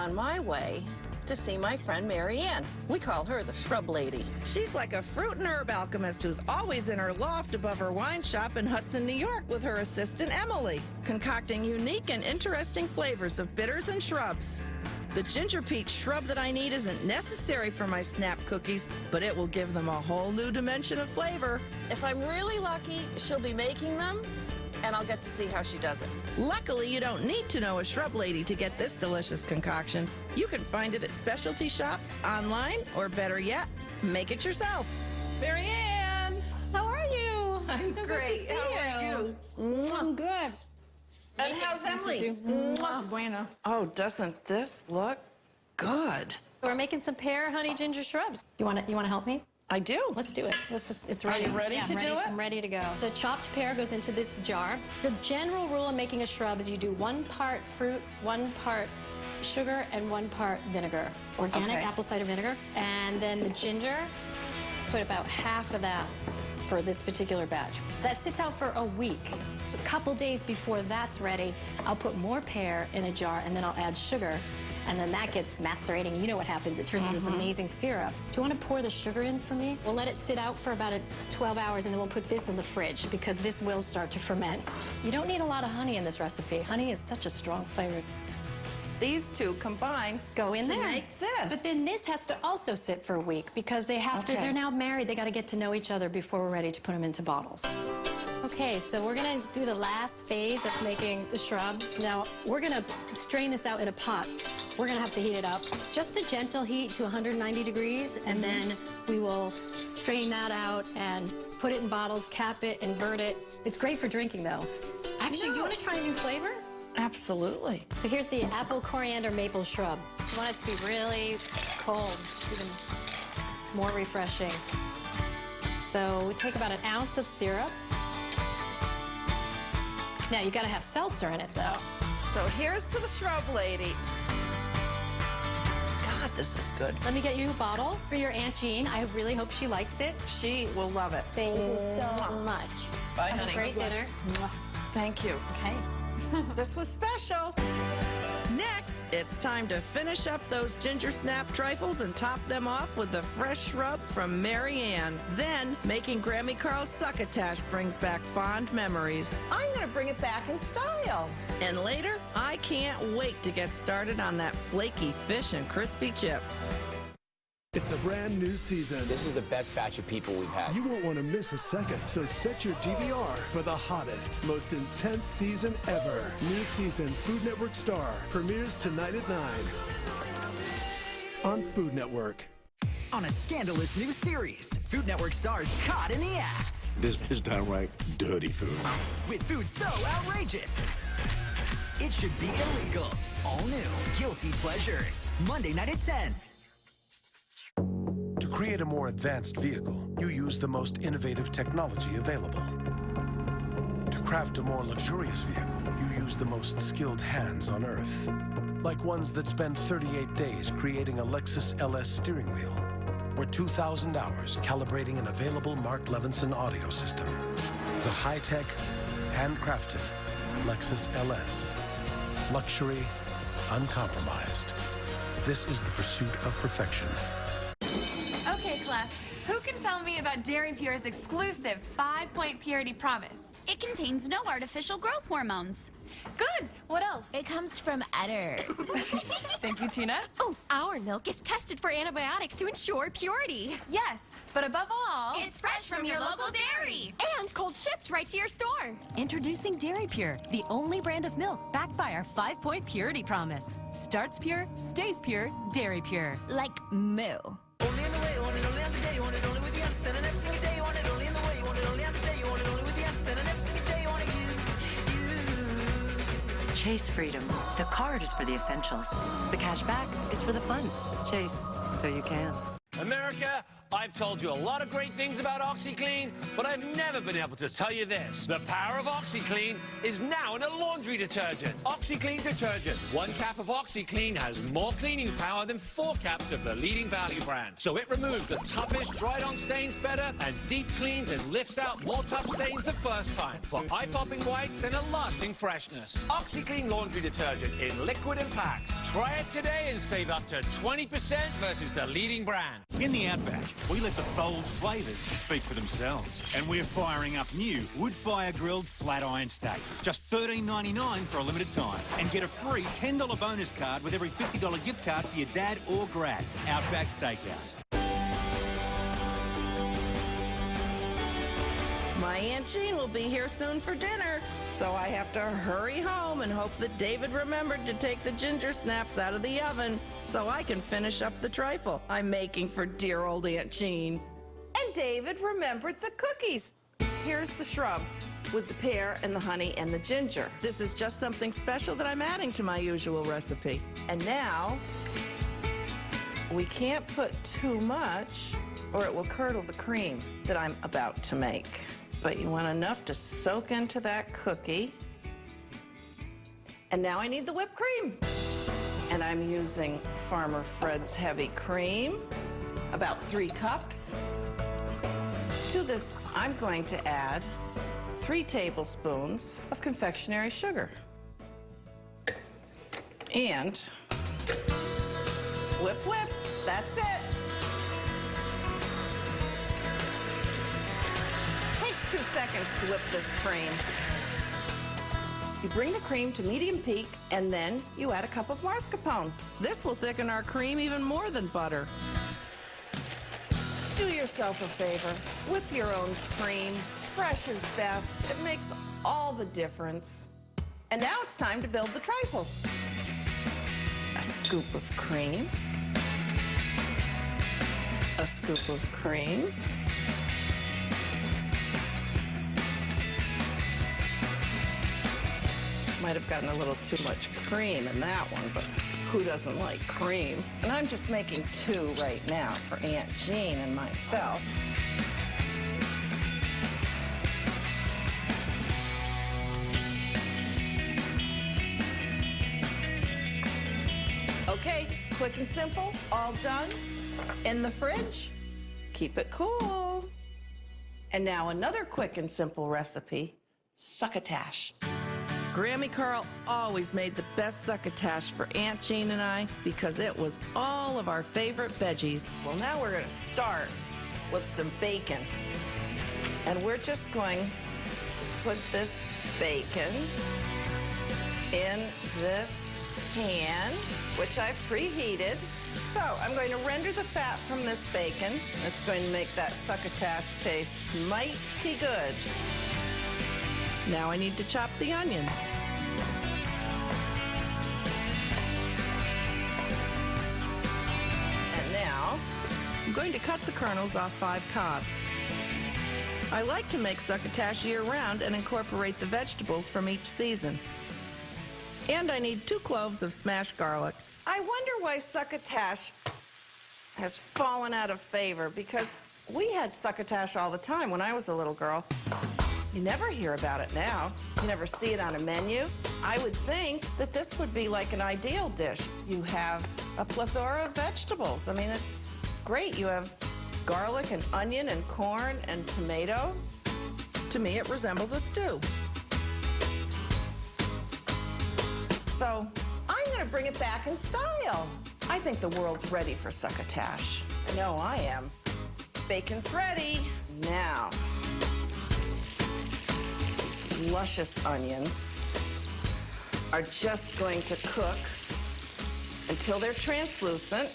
on my way to see my friend Mary Ann. We call her the Shrub Lady. She's like a fruit and herb alchemist who's always in her loft above her wine shop in Hudson, New York with her assistant Emily, concocting unique and interesting flavors of bitters and shrubs. The ginger peach shrub that I need isn't necessary for my snap cookies, but it will give them a whole new dimension of flavor. If I'm really lucky, she'll be making them, and I'll get to see how she does it. Luckily, you don't need to know a shrub lady to get this delicious concoction. You can find it at specialty shops, online, or better yet, make it yourself. Mary Ann! How are you? I'm so great. Good to see How are you? I'm good. And how's Emily? Bueno. Oh, doesn't this look good? We're making some pear honey ginger shrubs. You want to help me? I do. Let's do it. It's Are ready. you ready Yeah, to I'm ready. do it? I'm ready to go. The chopped pear goes into this jar. The general rule in making a shrub is you do 1 part fruit, 1 part sugar, and 1 part vinegar. Organic Okay. apple cider vinegar. And then the ginger, put about half of that for this particular batch. That sits out for a week. A couple days before that's ready, I'll put more pear in a jar, and then I'll add sugar. And then that gets macerating. You know what happens. It turns into this amazing syrup. Do you want to pour the sugar in for me? We'll let it sit out for about 12 hours, and then we'll put this in the fridge because this will start to ferment. You don't need a lot of honey in this recipe. Honey is such a strong flavor. These two combine Go in to there. make this. But then this has to also sit for a week because they have to, Okay. they're now married. They got to get to know each other before we're ready to put them into bottles. Okay, so we're gonna do the last phase of making the shrubs. Now, we're gonna strain this out in a pot. We're gonna have to heat it up. Just a gentle heat to 190 degrees, and then we will strain that out and put it in bottles, cap it, invert it. It's great for drinking, though. Actually, do you wanna try a new flavor? Absolutely. So here's the apple coriander maple shrub. You want it to be really cold, it's even more refreshing. So we take about 1 ounce of syrup. Now, you gotta have seltzer in it, though. So here's to the shrub lady. God, this is good. Let me get you a bottle for your Aunt Jean. I really hope she likes it. She will love it. Thank you so much. Bye, Have honey. a great dinner. Thank you. Okay. This was special. Next, it's time to finish up those ginger snap trifles and top them off with the fresh shrub from Mary Ann. Then, making Grammy Carl's succotash brings back fond memories. I'm gonna bring it back in style. And later, I can't wait to get started on that flaky fish and crispy chips. It's a brand new season. This is the best batch of people we've had. You won't want to miss a second, so set your DVR for the hottest, most intense season ever. New season Food Network Star premieres tonight at 9 on Food Network. On a scandalous new series, Food Network stars caught in the act. This is downright dirty food. With food so outrageous, it should be illegal. All new Guilty Pleasures, Monday night at 10. To create a more advanced vehicle, you use the most innovative technology available. To craft a more luxurious vehicle, you use the most skilled hands on Earth. Like ones that spend 38 days creating a Lexus LS steering wheel, or 2,000 hours calibrating an available Mark Levinson audio system. The high-tech, handcrafted Lexus LS. Luxury, uncompromised. This is the pursuit of perfection. Okay, class, who can tell me about Dairy Pure's exclusive 5-point purity promise? It contains no artificial growth hormones. Good! What else? It comes from udders. Thank you, Tina. Oh, our milk is tested for antibiotics to ensure purity. Yes, but above all, It's fresh from your local dairy. And cold shipped right to your store. Introducing Dairy Pure, the only brand of milk backed by our 5-point purity promise. Starts pure, stays pure, Dairy Pure. Like moo. Only in the way, want it only on the day, want it only with the instant, and every single day, want it only in the way, want it only on the day, want it only with the instant, and every single day, want it you. Chase freedom. The card is for the essentials. The cash back is for the fun. Chase, so you can. America, I've told you a lot of great things about OxyClean, but I've never been able to tell you this. The power of OxyClean is now in a laundry detergent. OxyClean detergent. 1 cap of OxyClean has more cleaning power than 4 caps of the leading value brand. So it removes the toughest dried-on stains better and deep cleans and lifts out more tough stains the first time for eye-popping whites and a lasting freshness. OxyClean laundry detergent in liquid and packs. Try it today and save up to 20% versus the leading brand. In the Outback, we let the bold flavours speak for themselves. And we're firing up new wood-fire grilled flat iron steak. Just $13.99 for a limited time. And get a free $10 bonus card with every $50 gift card for your dad or grad. Outback Steakhouse. My Aunt Jean will be here soon for dinner, so I have to hurry home and hope that David remembered to take the ginger snaps out of the oven so I can finish up the trifle I'm making for dear old Aunt Jean. And David remembered the cookies. Here's the shrub with the pear and the honey and the ginger. This is just something special that I'm adding to my usual recipe. And now, we can't put too much or it will curdle the cream that I'm about to make. But you want enough to soak into that cookie. And now I need the whipped cream. And I'm using Farmer Fred's heavy cream, about 3 cups. To this, I'm going to add 3 tablespoons of confectionery sugar. And whip, whip, that's it. Takes 2 seconds to whip this cream. You bring the cream to medium peak, and then you add a cup of mascarpone. This will thicken our cream even more than butter. Do yourself a favor. Whip your own cream. Fresh is best. It makes all the difference. And now it's time to build the trifle. A scoop of cream. A scoop of cream. Might have gotten a little too much cream in that one, but who doesn't like cream? And I'm just making 2 right now for Aunt Jean and myself. Okay, quick and simple, all done. In the fridge, keep it cool. And now another quick and simple recipe, succotash. Grammy Carl always made the best succotash for Aunt Jean and I because it was all of our favorite veggies. Well, now we're gonna start with some bacon. And we're just going to put this bacon in this pan, which I've preheated. So I'm going to render the fat from this bacon. It's going to make that succotash taste mighty good. Now I need to chop the onion. And now I'm going to cut the kernels off 5 cobs. I like to make succotash year-round and incorporate the vegetables from each season. And I need 2 cloves of smashed garlic. I wonder why succotash has fallen out of favor, because we had succotash all the time when I was a little girl. You never hear about it now. You never see it on a menu. I would think that this would be like an ideal dish. You have a plethora of vegetables. I mean, it's great. You have garlic and onion and corn and tomato. To me, it resembles a stew. So I'm going to bring it back in style. I think the world's ready for succotash. I know I am. Bacon's ready. Now, these luscious onions are just going to cook until they're translucent.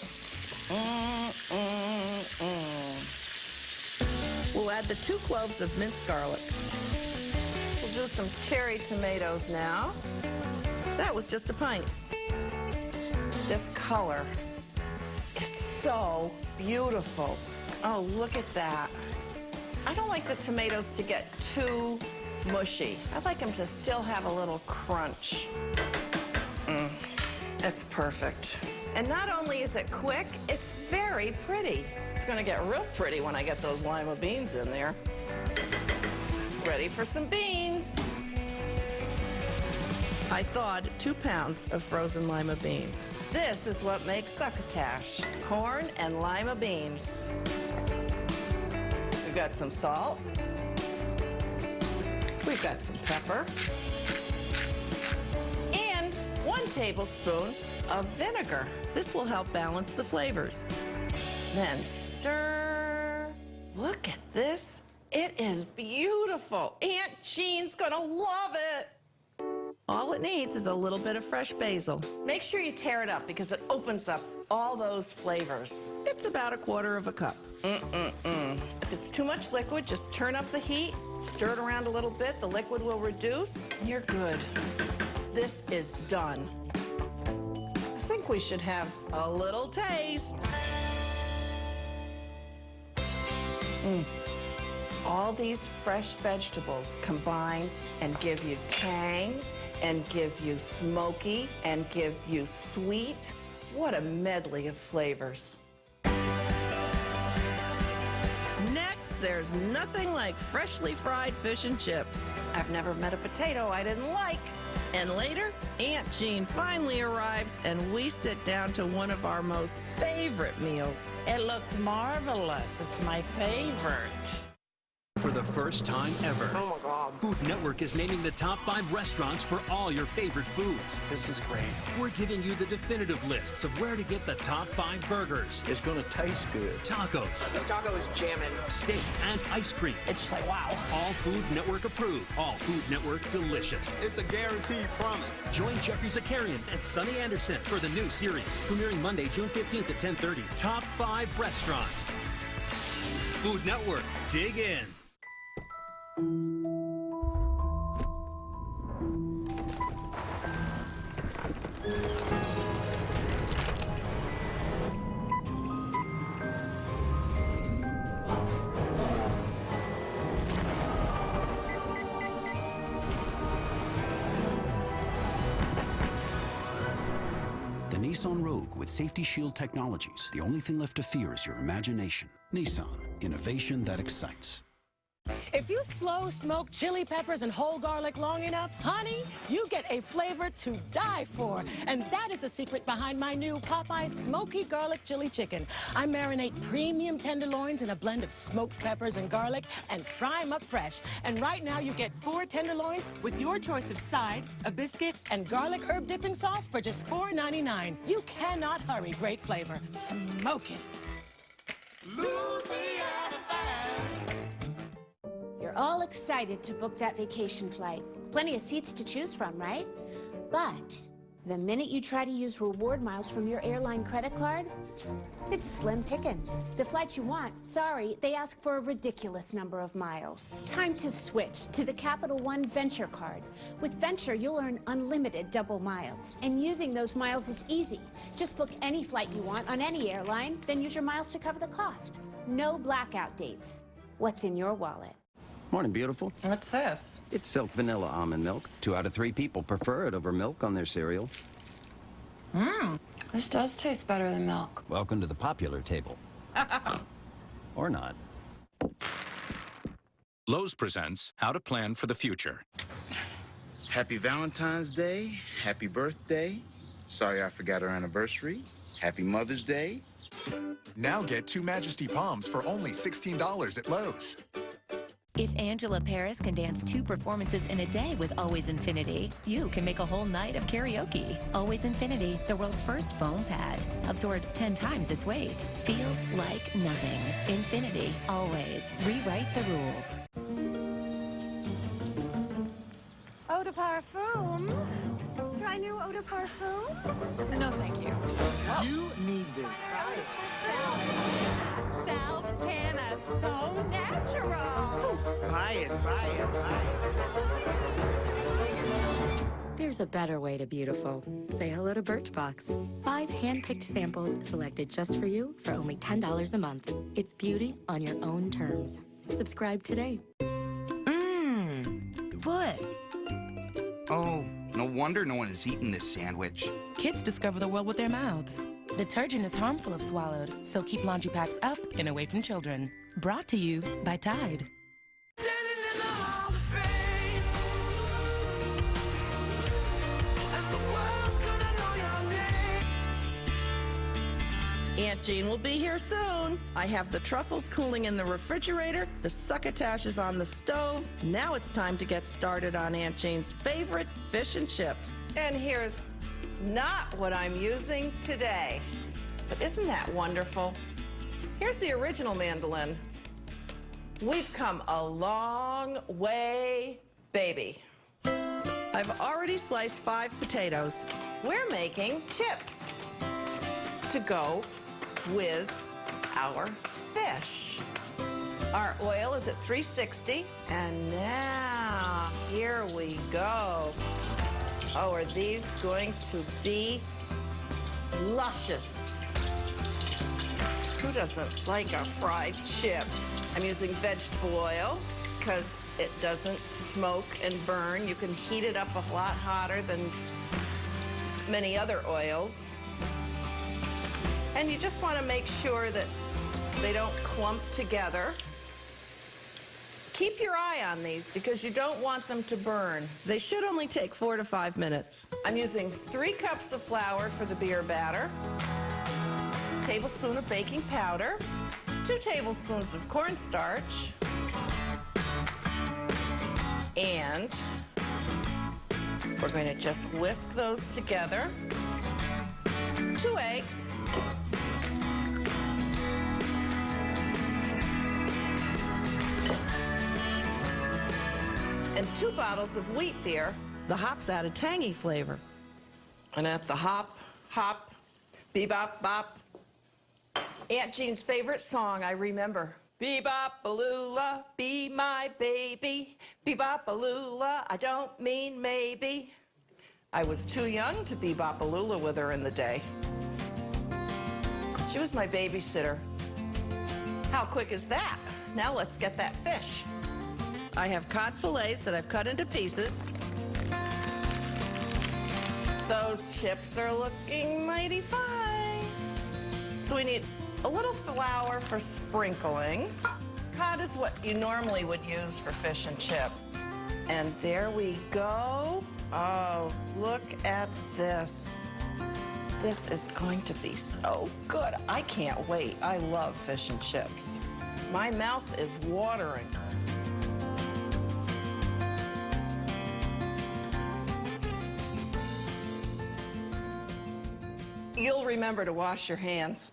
We'll add the 2 cloves of minced garlic. We'll do some cherry tomatoes now. That was just a pint. This color is so beautiful. Oh, look at that. I don't like the tomatoes to get too mushy. I like them to still have a little crunch. That's perfect. And not only is it quick, it's very pretty. It's gonna get real pretty when I get those lima beans in there. Ready for some beans. I thawed 2 pounds of frozen lima beans. This is what makes succotash, corn and lima beans. We've got some salt. We've got some pepper. And 1 tablespoon of vinegar. This will help balance the flavors. Then stir. Look at this. It is beautiful. Aunt Jean's gonna love it. All it needs is a little bit of fresh basil. Make sure you tear it up because it opens up all those flavors. It's about 1/4 cup. If it's too much liquid, just turn up the heat, stir it around a little bit, the liquid will reduce, and you're good. This is done. I think we should have a little taste. All these fresh vegetables combine and give you tang, and give you smoky, and give you sweet. What a medley of flavors. Next, there's nothing like freshly fried fish and chips. I've never met a potato I didn't like. And later, Aunt Jean finally arrives and we sit down to one of our most favorite meals. It looks marvelous. It's my favorite. For the first time ever, Oh my God. Food Network is naming the top 5 restaurants for all your favorite foods. This is great. We're giving you the definitive lists of where to get the top 5 burgers. It's gonna taste good. Tacos. This taco is jamming. Steak and ice cream. It's just like, wow. All Food Network approved. All Food Network delicious. It's a guaranteed promise. Join Jeffrey Zakarian and Sonny Anderson for the new series, premiering Monday, June 15th at 10:30. Top 5 restaurants. Food Network. Dig in. The Nissan Rogue with Safety Shield technologies. The only thing left to fear is your imagination. Nissan, innovation that excites. If you slow smoke chili peppers and whole garlic long enough, honey, you get a flavor to die for. And that is the secret behind my new Popeye Smoky Garlic Chili Chicken. I marinate premium tenderloins in a blend of smoked peppers and garlic and fry them up fresh. And right now you get 4 tenderloins with your choice of side, a biscuit, and garlic herb dipping sauce for just $4.99. You cannot hurry great flavor. Smoke it. You're all excited to book that vacation flight. Plenty of seats to choose from, right? But the minute you try to use reward miles from your airline credit card, it's slim pickings. The flights you want, sorry, they ask for a ridiculous number of miles. Time to switch to the Capital One Venture card. With Venture, you'll earn unlimited double miles. And using those miles is easy. Just book any flight you want on any airline, then use your miles to cover the cost. No blackout dates. What's in your wallet? Morning, beautiful. What's this? It's Silk Vanilla Almond Milk. 2 out of 3 people prefer it over milk on their cereal. This does taste better than milk. Welcome to the popular table. Or not. Lowe's presents How to Plan for the Future. Happy Valentine's Day. Happy birthday. Sorry I forgot our anniversary. Happy Mother's Day. Now get 2 Majesty Palms for only $16 at Lowe's. If Angela Paris can dance 2 performances in a day with Always Infinity, you can make a whole night of karaoke. Always Infinity, the world's first foam pad. Absorbs 10 times its weight. Feels like nothing. Infinity, always. Rewrite the rules. Eau de parfum? Try new eau de parfum? No, thank you. You need this. Self-tanner, so natural. Buy it, buy it, buy it. There's a better way to beautiful. Say hello to Birchbox. 5 hand-picked samples selected just for you for only $10 a month. It's beauty on your own terms. Subscribe today. Foot. Oh, no wonder no one has eaten this sandwich. Kids discover the world with their mouths. Detergent is harmful if swallowed, so keep laundry packs up and away from children. Brought to you by Tide. Aunt Jean will be here soon. I have the truffles cooling in the refrigerator, the succotash is on the stove. Now it's time to get started on Aunt Jean's favorite fish and chips. And here's not what I'm using today. But isn't that wonderful? Here's the original mandolin. We've come a long way, baby. I've already sliced 5 potatoes. We're making chips to go with our fish. Our oil is at 360, and now here we go. Oh, are these going to be luscious? Who doesn't like a fried chip? I'm using vegetable oil because it doesn't smoke and burn. You can heat it up a lot hotter than many other oils. And you just want to make sure that they don't clump together. Keep your eye on these because you don't want them to burn. They should only take 4 to 5 minutes. I'm using 3 cups of flour for the beer batter, a tablespoon of baking powder, 2 tablespoons of cornstarch, and we're going to just whisk those together. 2 eggs. And 2 bottles of wheat beer. The hops add a tangy flavor. And at the hop, bebop, bop. Aunt Jean's favorite song, I remember. Bebop-a-lula, be my baby. Bebop-a-lula, I don't mean maybe. I was too young to bebop-a-lula with her in the day. She was my babysitter. How quick is that? Now let's get that fish. I have cod fillets that I've cut into pieces. Those chips are looking mighty fine. So we need a little flour for sprinkling. Cod is what you normally would use for fish and chips. And there we go. Oh, look at this. This is going to be so good. I can't wait. I love fish and chips. My mouth is watering. You'll remember to wash your hands.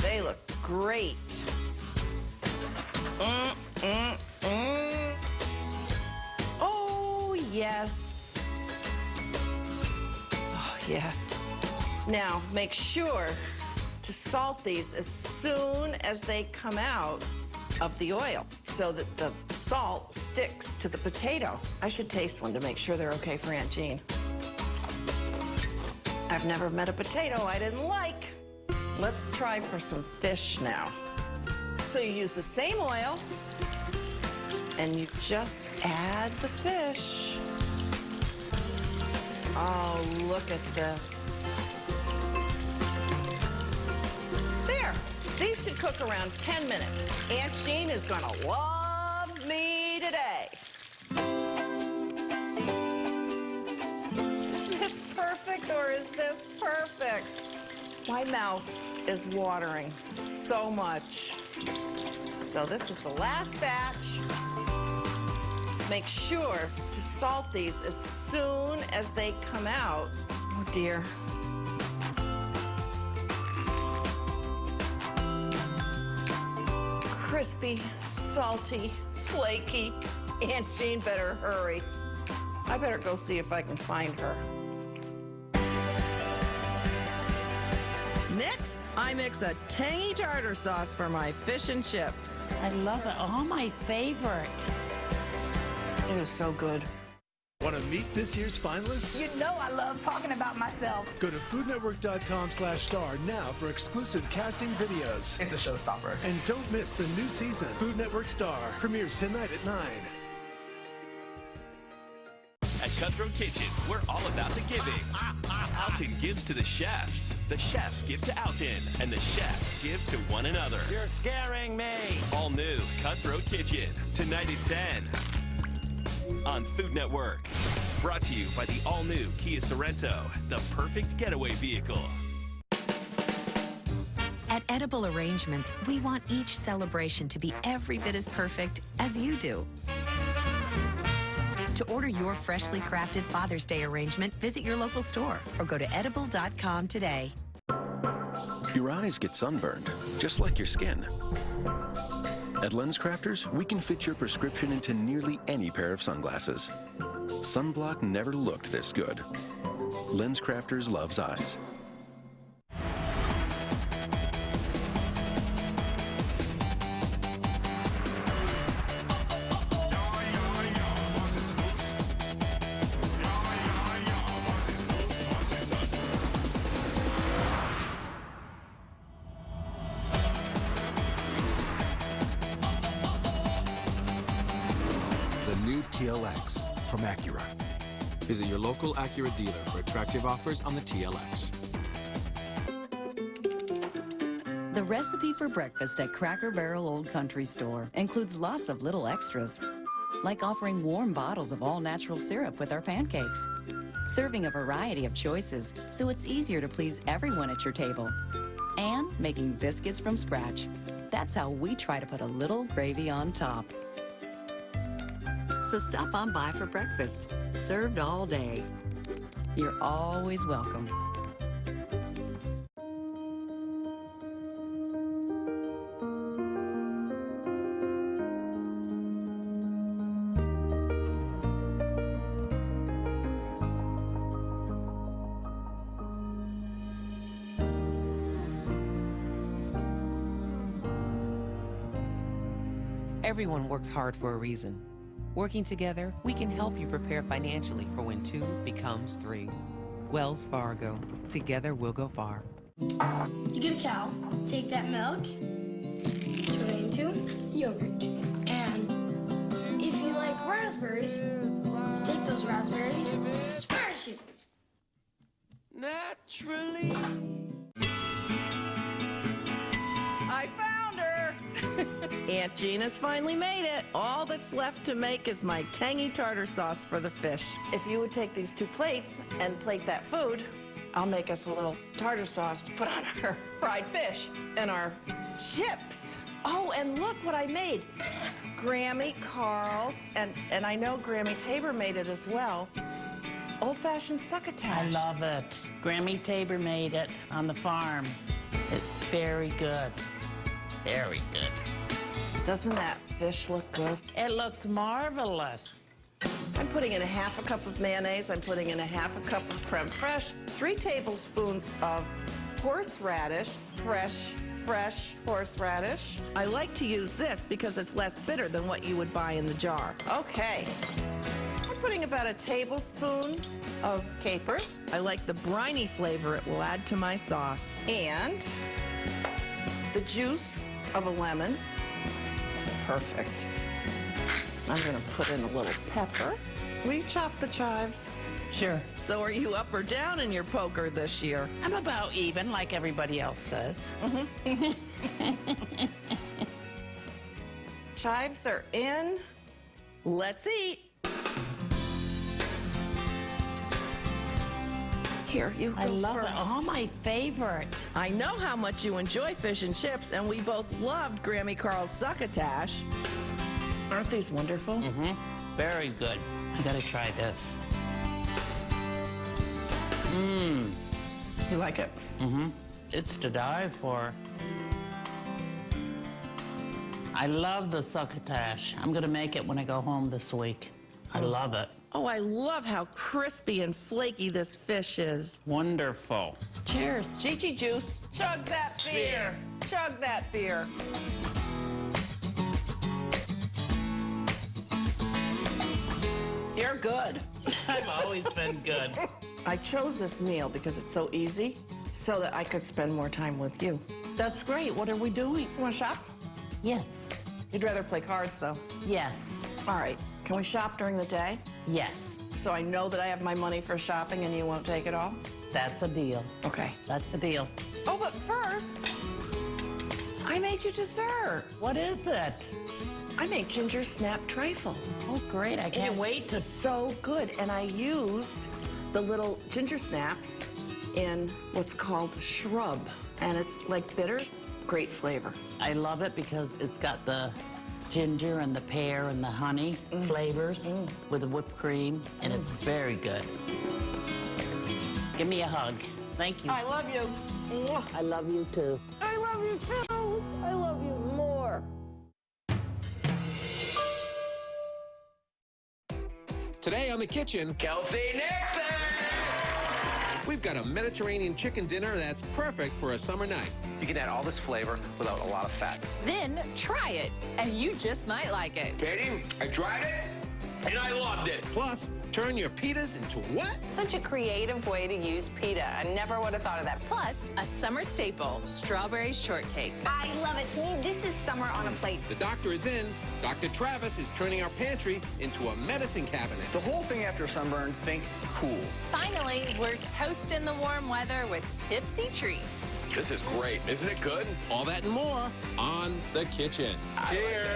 They look great. Oh, yes. Oh, yes. Now, make sure to salt these as soon as they come out of the oil so that the salt sticks to the potato. I should taste one to make sure they're okay for Aunt Jean. I've never met a potato I didn't like. Let's try for some fish now. So you use the same oil and you just add the fish. Oh, look at this. There. These should cook around 10 minutes. Aunt Jean is gonna love me today. Is this perfect or is this perfect? My mouth is watering so much. So this is the last batch. Make sure to salt these as soon as they come out. Oh dear. Crispy, salty, flaky. Aunt Jean better hurry. I better go see if I can find her. Next, I mix a tangy tartar sauce for my fish and chips. I love it. Oh, my favorite. It is so good. Want to meet this year's finalists? You know I love talking about myself. Go to foodnetwork.com/star now for exclusive casting videos. It's a showstopper. And don't miss the new season, Food Network Star. Premieres tonight at 9. At Cutthroat Kitchen. We're all about the giving. Alton gives to the chefs give to Alton, and the chefs give to one another. You're scaring me. All new Cutthroat Kitchen, tonight at 10 on Food Network. Brought to you by the all-new Kia Sorento, the perfect getaway vehicle. At Edible Arrangements, we want each celebration to be every bit as perfect as you do. To order your freshly crafted Father's Day arrangement, visit your local store or go to edible.com today. Your eyes get sunburned, just like your skin. At LensCrafters, we can fit your prescription into nearly any pair of sunglasses. Sunblock never looked this good. LensCrafters loves eyes. TLX from Acura. Visit your local Acura dealer for attractive offers on the TLX. The recipe for breakfast at Cracker Barrel Old Country Store includes lots of little extras, like offering warm bottles of all-natural syrup with our pancakes, serving a variety of choices so it's easier to please everyone at your table, and making biscuits from scratch. That's how we try to put a little gravy on top. So stop on by for breakfast, served all day. You're always welcome. Everyone works hard for a reason. Working together, we can help you prepare financially for when 2 becomes 3. Wells Fargo. Together we'll go far. You get a cow, take that milk, turn it into yogurt. And if you like raspberries, you take those raspberries, smash it. Naturally. I found her! Aunt Gina's finally made it. All that's left to make is my tangy tartar sauce for the fish. If you would take these 2 plates and plate that food, I'll make us a little tartar sauce to put on our fried fish and our chips. Oh, and look what I made. Grammy Carl's, and I know Grammy Tabor made it as well. Old-fashioned succotash. I love it. Grammy Tabor made it on the farm. It's very good. Very good. Doesn't that fish look good? It looks marvelous. I'm putting in a half a cup of mayonnaise. I'm putting in a half a cup of creme fraiche, 3 tablespoons of horseradish, fresh horseradish. I like to use this because it's less bitter than what you would buy in the jar. Okay. I'm putting about a tablespoon of capers. I like the briny flavor it will add to my sauce. And the juice of a lemon. Perfect. I'm gonna put in a little pepper. Will you chop the chives? Sure. So are you up or down in your poker this year? I'm about even, like everybody else says. Chives are in. Let's eat. Here, you go I love first. it. Oh, my favorite. I know how much you enjoy fish and chips, and we both loved Grammy Carl's succotash. Aren't these wonderful? Mm-hmm. Very good. I gotta try this. Mmm. You like it? Mm-hmm. It's to die for. I love the succotash. I'm gonna make it when I go home this week. I love it. Oh, I love how crispy and flaky this fish is. Wonderful. Cheers. Gigi juice. Chug that beer. Chug that beer. You're good. I've always been good. I chose this meal because it's so easy, so that I could spend more time with you. That's great. What are we doing? You want to shop? Yes. You'd rather play cards, though. Yes. All right. Can we shop during the day? Yes. So I know that I have my money for shopping and you won't take it all? That's a deal. Okay. That's a deal. Oh, but first, I made you dessert. What is it? I made ginger snap trifle. Oh, great. I can't wait to... So good. And I used the little ginger snaps in what's called shrub. And it's like bitters. Great flavor. I love it because it's got the ginger and the pear and the honey flavors with the whipped cream, and it's very good. Give me a hug. Thank you. I love you. I love you too. I love you too. I love you more. Today on The Kitchen, Kelsey Nixon! we've got a Mediterranean chicken dinner that's perfect for a summer night. You can add all this flavor without a lot of fat. Then try it, and you just might like it. Katie, I tried it, and I loved it. Plus, turn your pitas into what? Such a creative way to use pita. I never would have thought of that. Plus, a summer staple, strawberry shortcake. I love it. To me, this is summer on a plate. The doctor is in. Dr. Travis is turning our pantry into a medicine cabinet. The whole thing after sunburn, think cool. Finally, we're toasting the warm weather with tipsy treats. This is great. Isn't it good? All that and more on The Kitchen. Cheers.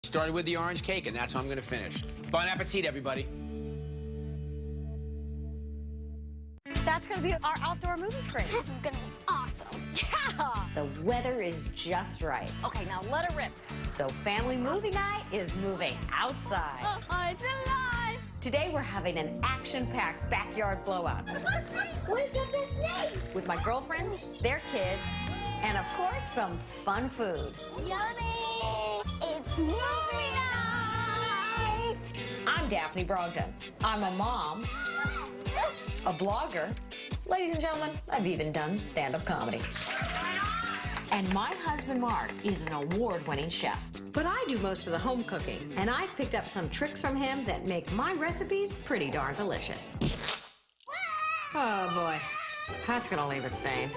Started with the orange cake, and that's how I'm going to finish. Bon appetit, everybody. That's going to be our outdoor movie screen. This is going to be awesome. Yeah! The weather is just right. Okay, now let it rip. So family movie night is moving outside. Oh, it's alive! Today we're having an action-packed backyard blowout. We've got the snakes! With my girlfriends, their kids, and of course, some fun food. Yummy! It's movie night! I'm Daphne Brogdon. I'm a mom, a blogger. Ladies and gentlemen, I've even done stand-up comedy. And my husband, Mark, is an award-winning chef. But I do most of the home cooking, and I've picked up some tricks from him that make my recipes pretty darn delicious. Oh, boy. That's gonna leave a stain.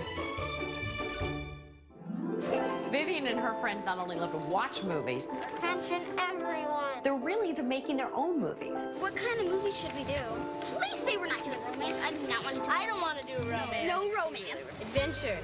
Vivian and her friends not only love to watch movies, Attention, everyone. they're really into making their own movies. What kind of movie should we do? Please say we're not doing romance. I do not want to do I don't want to do romance. No romance. Adventure.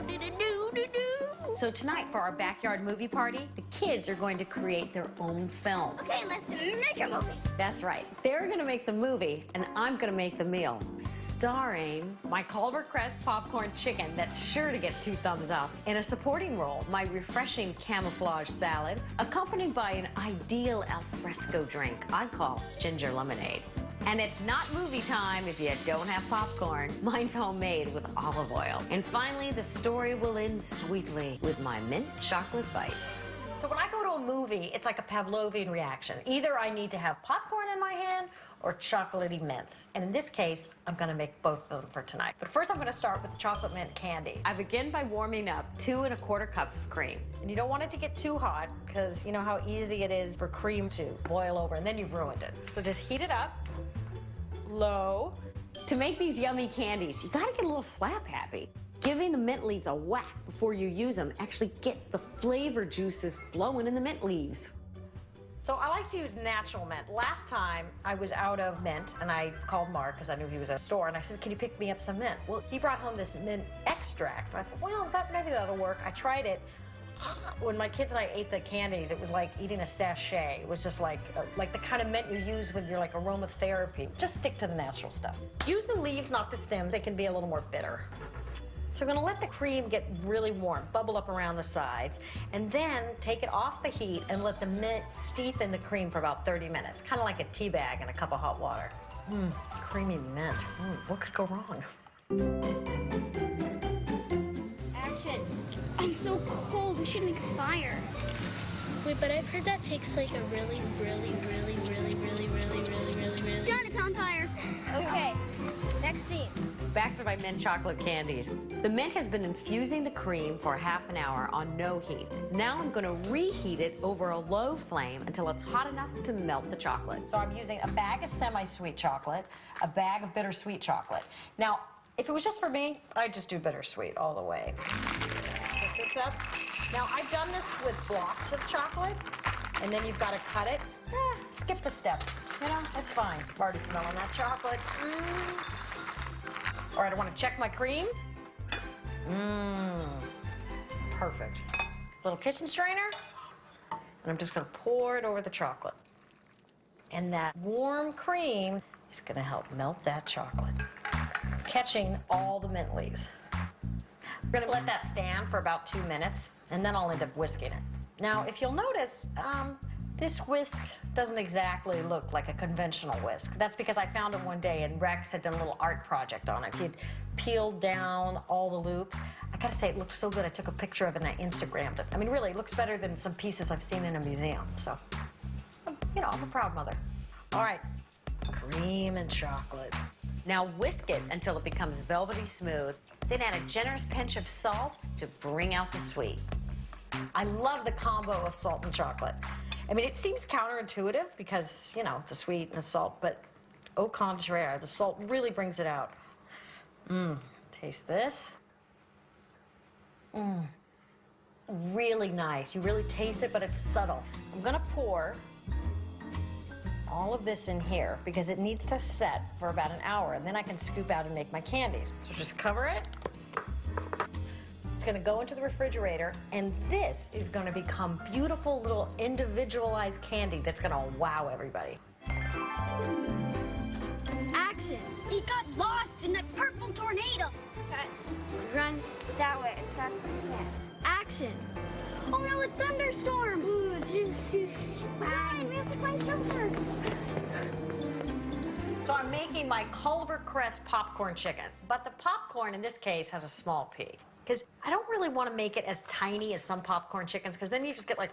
So tonight, for our backyard movie party, the kids are going to create their own film. Okay, let's make a movie. That's right. They're going to make the movie, and I'm going to make the meal. Starring my Culver Crest popcorn chicken that's sure to get 2 thumbs up. In a supporting role, my refreshing camouflage salad, accompanied by an ideal alfresco drink I call ginger lemonade. And it's not movie time if you don't have popcorn. Mine's homemade with olive oil. And finally, the story will end sweetly with my mint chocolate bites. So when I go to a movie, it's like a Pavlovian reaction. Either I need to have popcorn in my hand or chocolatey mints. And in this case, I'm gonna make both of them for tonight. But first I'm gonna start with the chocolate mint candy. I begin by warming up 2 1/4 cups of cream. And you don't want it to get too hot because you know how easy it is for cream to boil over and then you've ruined it. So just heat it up, low. To make these yummy candies, you gotta get a little slap happy. Giving the mint leaves a whack before you use them actually gets the flavor juices flowing in the mint leaves. So I like to use natural mint. Last time I was out of mint and I called Mark because I knew he was at a store and I said, can you pick me up some mint? Well, he brought home this mint extract. I thought, well, maybe that'll work. I tried it. When my kids and I ate the candies, it was like eating a sachet. It was just like the kind of mint you use when you're like aromatherapy. Just stick to the natural stuff. Use the leaves, not the stems. They can be a little more bitter. So we're gonna let the cream get really warm, bubble up around the sides, and then take it off the heat and let the mint steep in the cream for about 30 minutes, kind of like a tea bag in a cup of hot water. Creamy mint. What could go wrong? Action. I'm so cold. We should make a fire. Wait, but I've heard that takes like a really Done, it's on fire. Okay, next scene. Back to my mint chocolate candies. The mint has been infusing the cream for ½ an hour on no heat. Now I'm gonna reheat it over a low flame until it's hot enough to melt the chocolate. So I'm using a bag of semi-sweet chocolate, a bag of bittersweet chocolate. Now, If it was just for me, I'd just do bittersweet all the way. Put this up. Now, I've done this with blocks of chocolate, and then you've got to cut it. Skip the step. You know, that's fine. I'm already smelling that chocolate. All right, I want to check my cream. Perfect. Little kitchen strainer, and I'm just going to pour it over the chocolate. And that warm cream is going to help melt that chocolate, catching all the mint leaves. We're going to let that stand for about 2 minutes, and then I'll end up whisking it. Now, if you'll notice, this whisk doesn't exactly look like a conventional whisk. That's because I found it one day, and Rex had done a little art project on it. He'd peeled down all the loops. I gotta say, it looked so good. I took a picture of it and I Instagrammed it. I mean, really, it looks better than some pieces I've seen in a museum. So, you know, I'm a proud mother. All right, cream and chocolate. Now whisk it until it becomes velvety smooth. Then add a generous pinch of salt to bring out the sweet. I love the combo of salt and chocolate. I mean, it seems counterintuitive because, you know, it's a sweet and a salt, but au contraire, the salt really brings it out. Taste this. Really nice. You really taste it, but it's subtle. I'm gonna pour all of this in here because it needs to set for about an hour, and then I can scoop out and make my candies. So just cover it. It's gonna go into the refrigerator, and this is gonna become beautiful little individualized candy that's gonna wow everybody. Action! He got lost in that purple tornado. Run that way as fast as you can. Action! Oh no, it's thunderstorm! Run, we have to find shelter. So I'm making my Culver Crest popcorn chicken, but the popcorn in this case has a small p. Because I don't really want to make it as tiny as some popcorn chickens, because then you just get like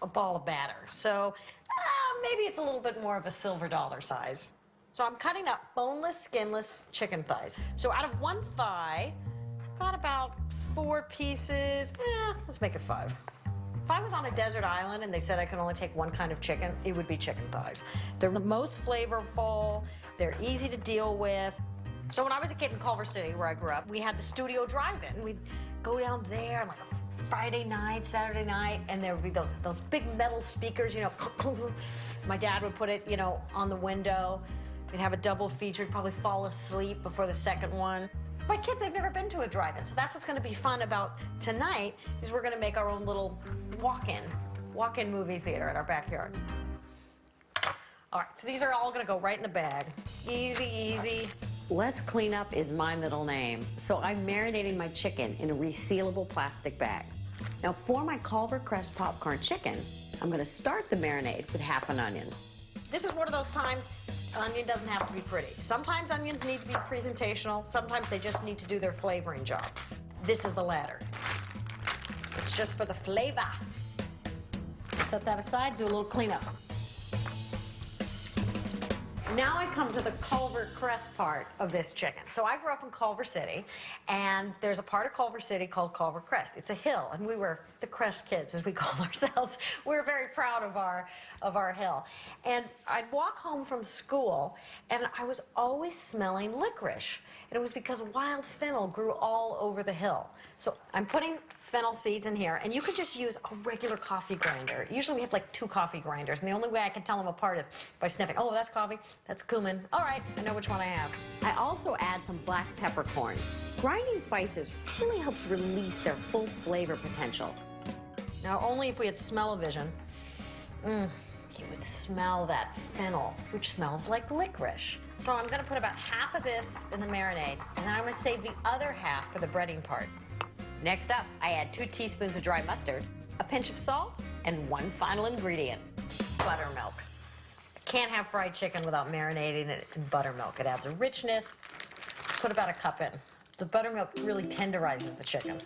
a ball of batter. So maybe it's a little bit more of a silver dollar size. So I'm cutting up boneless, skinless chicken thighs. So out of one thigh, got about 4 pieces. Let's make it 5. If I was on a desert island and they said I could only take one kind of chicken, it would be chicken thighs. They're the most flavorful, they're easy to deal with. So when I was a kid in Culver City, where I grew up, we had the studio drive-in. We'd go down there like a Friday night, Saturday night, and there would be those big metal speakers, you know. My dad would put it, you know, on the window. We'd have a double feature, probably fall asleep before the second one. My kids, they've never been to a drive-in, so that's what's gonna be fun about tonight, is we're gonna make our own little walk-in movie theater in our backyard. All right, so these are all gonna go right in the bag. Easy, easy. Less cleanup is my middle name, so I'm marinating my chicken in a resealable plastic bag. Now for my Culver Crest popcorn chicken, I'm gonna start the marinade with half an onion. This is one of those times an onion doesn't have to be pretty. Sometimes onions need to be presentational, sometimes they just need to do their flavoring job. This is the latter. It's just for the flavor. Set that aside, do a little cleanup. Now I come to the Culver Crest part of this chicken. So I grew up in Culver City, and there's a part of Culver City called Culver Crest. It's a hill, and we were the Crest kids, as we call ourselves. We're very proud of our hill. And I'd walk home from school, and I was always smelling licorice. And it was because wild fennel grew all over the hill. So I'm putting fennel seeds in here, and you could just use a regular coffee grinder. Usually we have like 2 coffee grinders, and the only way I can tell them apart is by sniffing. Oh, that's coffee, that's cumin. All right, I know which one I have. I also add some black peppercorns. Grinding spices really helps release their full flavor potential. Now, only if we had smell-o-vision, you would smell that fennel, which smells like licorice. So I'm gonna put about half of this in the marinade, and then I'm gonna save the other half for the breading part. Next up, I add 2 teaspoons of dry mustard, a pinch of salt, and one final ingredient, buttermilk. Can't have fried chicken without marinating it in buttermilk. It adds a richness. Put about a cup in. The buttermilk really tenderizes the chicken.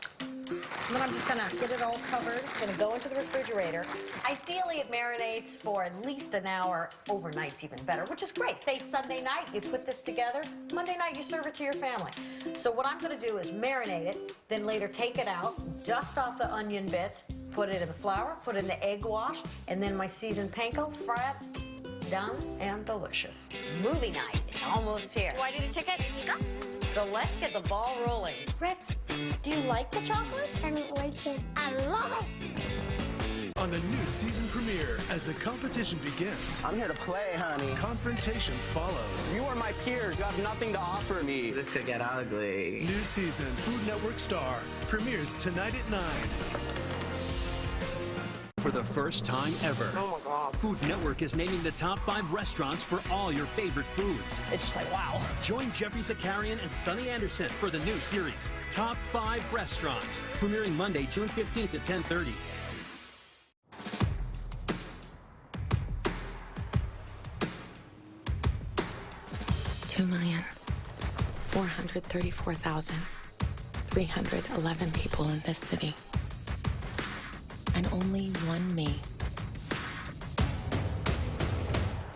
And then I'm just gonna get it all covered. It's gonna go into the refrigerator. Ideally, it marinates for at least an hour. Overnight's even better, which is great. Say Sunday night, you put this together. Monday night, you serve it to your family. So what I'm gonna do is marinate it, then later take it out, dust off the onion bits, put it in the flour, put it in the egg wash, and then my seasoned panko, fry it. Done and delicious. Movie night is almost here. Do I need a ticket? Here you go. So let's get the ball rolling. Rex, do you like the chocolates? I don't like it. I love it. On the new season premiere, as the competition begins, I'm here to play, honey. confrontation follows. You are my peers. You have nothing to offer me. This could get ugly. New season, Food Network Star, premieres tonight at 9. For the first time ever, Oh my God. Food Network is naming the top 5 restaurants for all your favorite foods. It's just like, wow. Join Jeffrey Zakarian and Sonny Anderson for the new series, Top 5 Restaurants, premiering Monday, June 15th at 10:30. $2,434,311 people in this city. And only one me.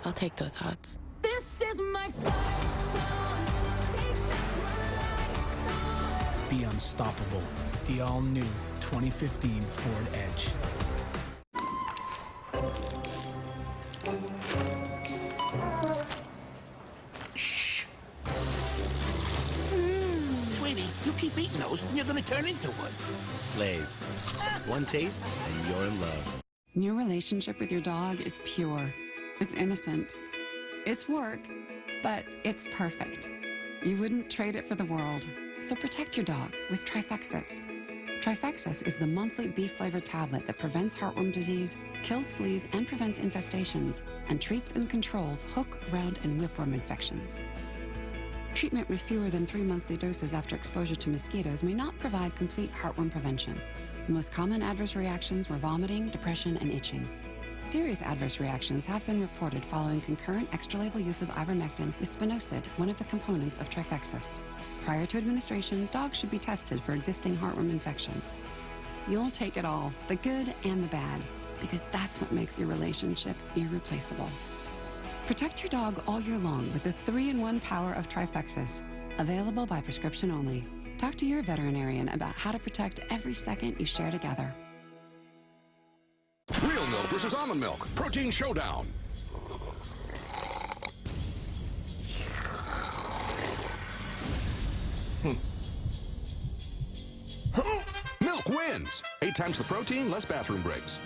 I'll take those odds. This is my fight song. Take that one. Be unstoppable. The all-new 2015 Ford Edge. Sweetie, you keep eating those and you're gonna turn into one. Lay's. One taste and you're in love. Your relationship with your dog is pure. It's innocent. It's work, but it's perfect. You wouldn't trade it for the world. So protect your dog with Trifexis. Trifexis is the monthly beef-flavored tablet that prevents heartworm disease, kills fleas, and prevents infestations, and treats and controls hook, round, and whipworm infections. Treatment with fewer than 3 monthly doses after exposure to mosquitoes may not provide complete heartworm prevention. The most common adverse reactions were vomiting, depression, and itching. Serious adverse reactions have been reported following concurrent extra-label use of ivermectin with spinosad, one of the components of Trifexis. Prior to administration, dogs should be tested for existing heartworm infection. You'll take it all, the good and the bad, because that's what makes your relationship irreplaceable. Protect your dog all year long with the 3-in-1 power of Trifexis, available by prescription only. Talk to your veterinarian about how to protect every second you share together. Real milk versus almond milk. Protein showdown. Milk wins. 8 times the protein, less bathroom breaks.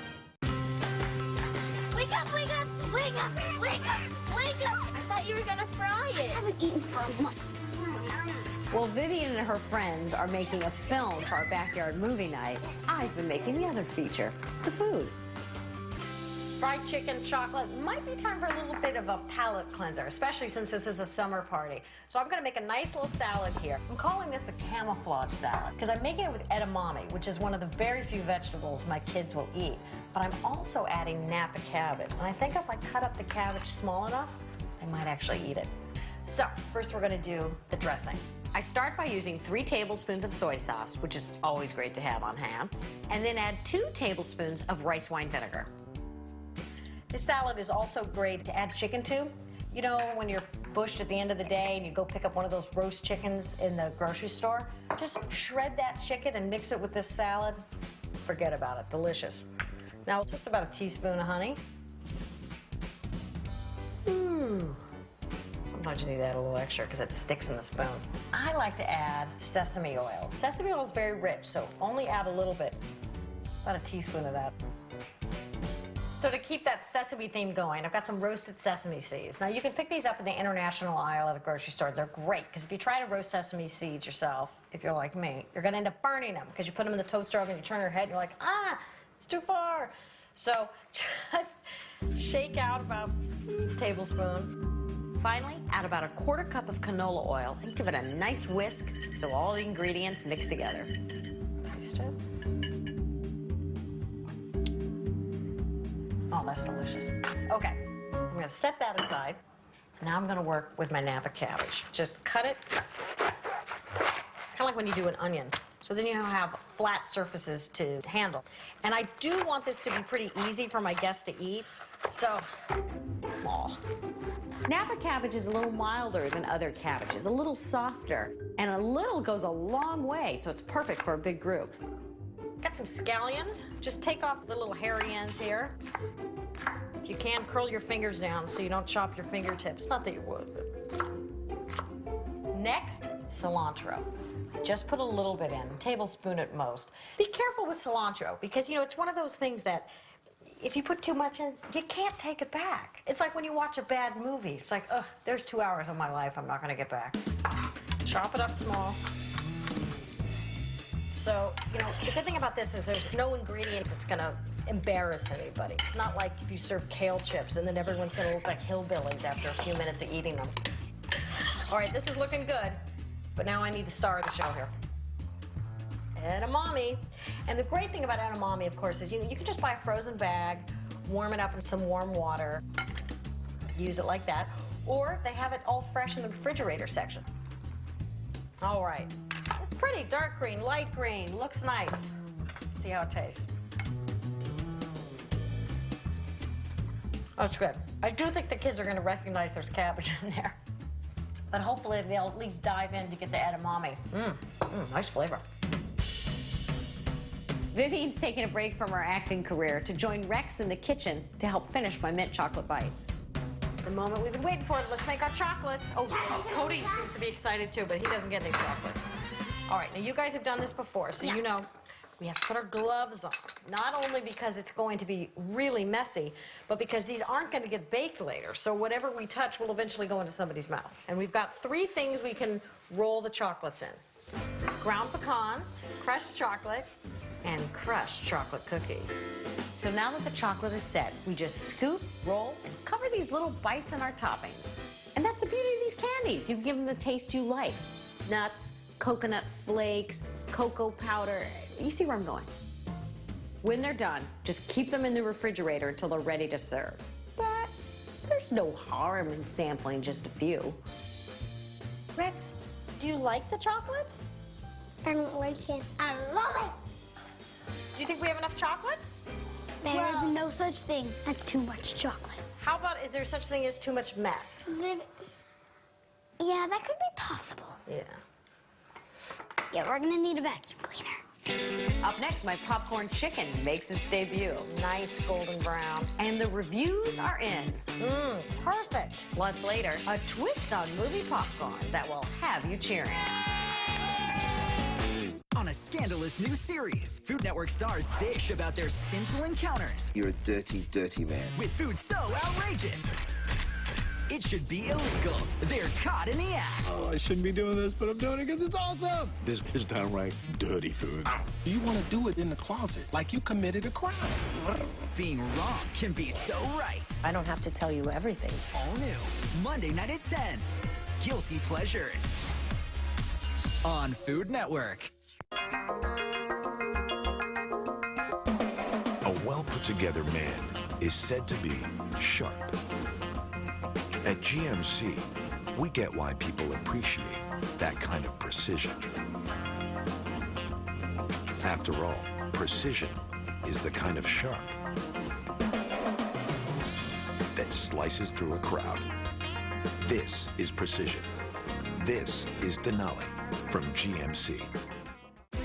Wake up, wake up, wake up, wake up, wake up. I thought you were gonna fry it. I haven't eaten for a month. Well, Vivian and her friends are making a film for our backyard movie night. I've been making the other feature, the food. Fried chicken, chocolate, might be time for a little bit of a palate cleanser, especially since this is a summer party. So I'm gonna make a nice little salad here. I'm calling this the camouflage salad because I'm making it with edamame, which is one of the very few vegetables my kids will eat. But I'm also adding Napa cabbage. And I think if I cut up the cabbage small enough, they might actually eat it. So first we're gonna do the dressing. I start by using 3 tablespoons of soy sauce, which is always great to have on hand, and then add 2 tablespoons of rice wine vinegar. This salad is also great to add chicken to. You know, when you're bushed at the end of the day and you go pick up one of those roast chickens in the grocery store, just shred that chicken and mix it with this salad. Forget about it, delicious. Now, just about a teaspoon of honey. Sometimes you need to add a little extra because it sticks in the spoon. I like to add sesame oil. Sesame oil is very rich, so only add a little bit, about a teaspoon of that. So to keep that sesame theme going, I've got some roasted sesame seeds. Now you can pick these up in the international aisle at a grocery store. They're great, because if you try to roast sesame seeds yourself, if you're like me, you're gonna end up burning them, because you put them in the toaster oven, you turn your head, and you're like, ah, it's too far. So just shake out about a tablespoon. Finally, add about a 1/4 cup of canola oil and give it a nice whisk so all the ingredients mix together. Taste it. Oh, that's delicious. Okay, I'm gonna set that aside. Now I'm gonna work with my Napa cabbage. Just cut it, kind of like when you do an onion. So then you have flat surfaces to handle. And I do want this to be pretty easy for my guests to eat, so small. Napa cabbage is a little milder than other cabbages, a little softer, and a little goes a long way, so it's perfect for a big group. Got some scallions. Just take off the little hairy ends here. If you can, curl your fingers down so you don't chop your fingertips. Not that you would, but... Next, cilantro. Just put a little bit in, a tablespoon at most. Be careful with cilantro because, you know, it's one of those things that if you put too much in, you can't take it back. It's like when you watch a bad movie. It's like, ugh, there's 2 hours of my life I'm not gonna get back. Chop it up small. So, you know, the good thing about this is there's no ingredients that's gonna embarrass anybody. It's not like if you serve kale chips and then everyone's gonna look like hillbillies after a few minutes of eating them. All right, this is looking good, but now I need the star of the show here. Edamame. And the great thing about edamame, of course, is you can just buy a frozen bag, warm it up in some warm water, use it like that, or they have it all fresh in the refrigerator section. All right. It's pretty, dark green, light green, looks nice. See how it tastes. That's good. I do think the kids are gonna recognize there's cabbage in there. But hopefully they'll at least dive in to get the edamame. Nice flavor. Vivian's taking a break from her acting career to join Rex in the kitchen to help finish my mint chocolate bites. The moment we've been waiting for, let's make our chocolates. Oh, Cody seems to be excited too, but he doesn't get any chocolates. All right, now you guys have done this before, so you know we have to put our gloves on. Not only because it's going to be really messy, but because these aren't going to get baked later. So whatever we touch will eventually go into somebody's mouth. And we've got 3 things we can roll the chocolates in. Ground pecans, crushed chocolate, and crushed chocolate cookies. So now that the chocolate is set, we just scoop, roll, and cover these little bites in our toppings. And that's the beauty of these candies. You can give them the taste you like. Nuts, coconut flakes, cocoa powder. You see where I'm going. When they're done, just keep them in the refrigerator until they're ready to serve. But there's no harm in sampling just a few. Rex, do you like the chocolates? I don't like it. I love it. Do you think we have enough chocolates? There is no such thing as too much chocolate. How about, is there such thing as too much mess? Yeah, that could be possible. Yeah. Yeah, we're gonna need a vacuum cleaner. Up next, my popcorn chicken makes its debut. Nice golden brown. And the reviews are in. Perfect. Plus later, a twist on movie popcorn that will have you cheering. On a scandalous new series, Food Network stars dish about their sinful encounters. You're a dirty, dirty man. With food so outrageous, it should be illegal. They're caught in the act. Oh, I shouldn't be doing this, but I'm doing it because it's awesome. This is downright dirty food. You want to do it in the closet, like you committed a crime. Being wrong can be so right. I don't have to tell you everything. All new, Monday night at 10. Guilty Pleasures. On Food Network. A well-put-together man is said to be sharp. At GMC, we get why people appreciate that kind of precision. After all, precision is the kind of sharp that slices through a crowd. This is precision. This is Denali from GMC.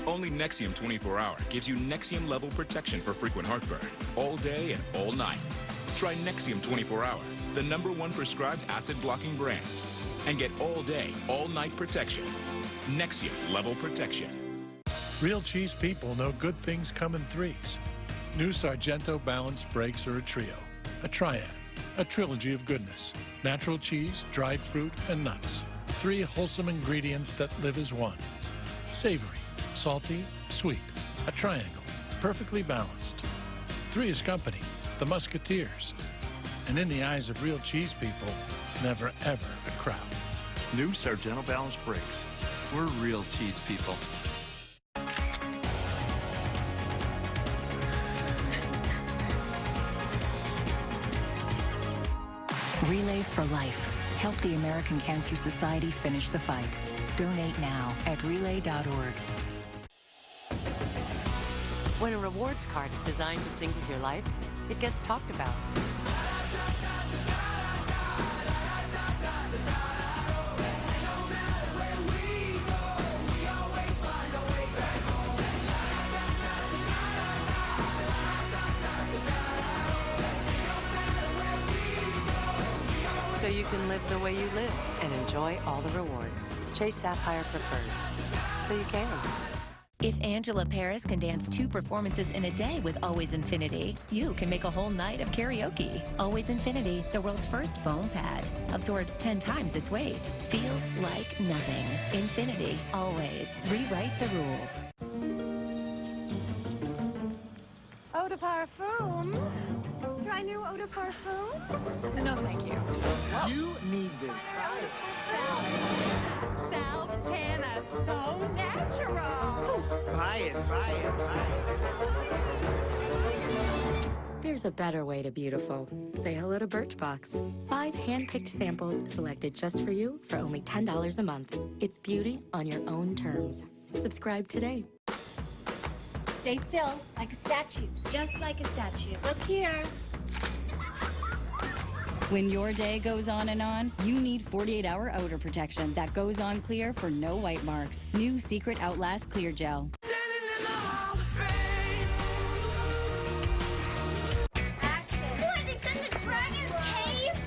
Only Nexium 24-Hour gives you Nexium-level protection for frequent heartburn, all day and all night. Try Nexium 24-Hour, the #1 prescribed acid-blocking brand, and get all-day, all-night protection. Nexium-level protection. Real cheese people know good things come in threes. New Sargento balanced brakes are a trio, a triad, a trilogy of goodness. Natural cheese, dried fruit, and nuts. 3 wholesome ingredients that live as one. Savory, salty, sweet, a triangle, perfectly balanced. 3 is company, the Musketeers. And in the eyes of real cheese people, never ever a crowd. New Sargento balanced brakes. We're real cheese people. Relay for Life. Help the American Cancer Society finish the fight. Donate now at relay.org. When a rewards card is designed to sync with your life, it gets talked about. so you can live the way you live and enjoy all the rewards. Chase Sapphire Preferred, so you can. If Angela Paris can dance 2 performances in a day with Always Infinity, you can make a whole night of karaoke. Always Infinity, the world's first foam pad. Absorbs 10 times its weight. Feels like nothing. Infinity, always. Rewrite the rules. Eau de parfum? Try new eau de parfum? No, thank you. You need this. Self-Tana, so natural. Buy it, buy it, buy it. There's a better way to beautiful. Say hello to Birchbox. 5 hand-picked samples selected just for you for only $10 a month. It's beauty on your own terms. Subscribe today. Stay still, like a statue. Just like a statue. Look here. When your day goes on and on, you need 48-hour odor protection that goes on clear for no white marks. New Secret Outlast Clear Gel. What, it's in the dragon's cave?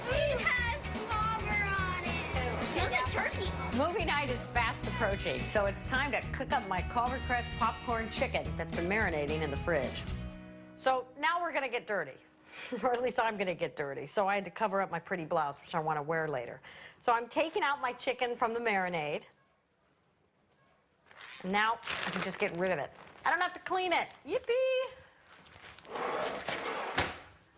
It has slobber on it. Smells like turkey. Movie night is fast approaching, so it's time to cook up my Culver Crest popcorn chicken that's been marinating in the fridge. So now we're gonna get dirty. Or at least I'm gonna get dirty. So I had to cover up my pretty blouse, which I wanna wear later. So I'm taking out my chicken from the marinade. And now I can just get rid of it. I don't have to clean it. Yippee!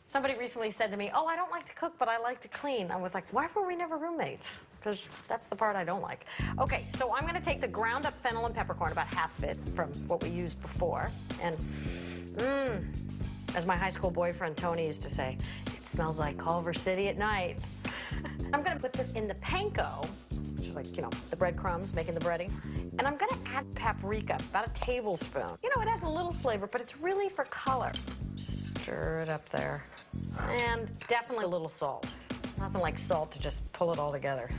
Somebody recently said to me, oh, I don't like to cook, but I like to clean. I was like, why were we never roommates? Because that's the part I don't like. Okay, so I'm gonna take the ground up fennel and peppercorn, about half of it from what we used before, and as my high school boyfriend Tony used to say, it smells like Culver City at night. I'm gonna put this in the panko, which is like, you know, the breadcrumbs, making the breading. And I'm gonna add paprika, about a tablespoon. You know, it has a little flavor, but it's really for color. Stir it up there. And definitely a little salt. Nothing like salt to just pull it all together.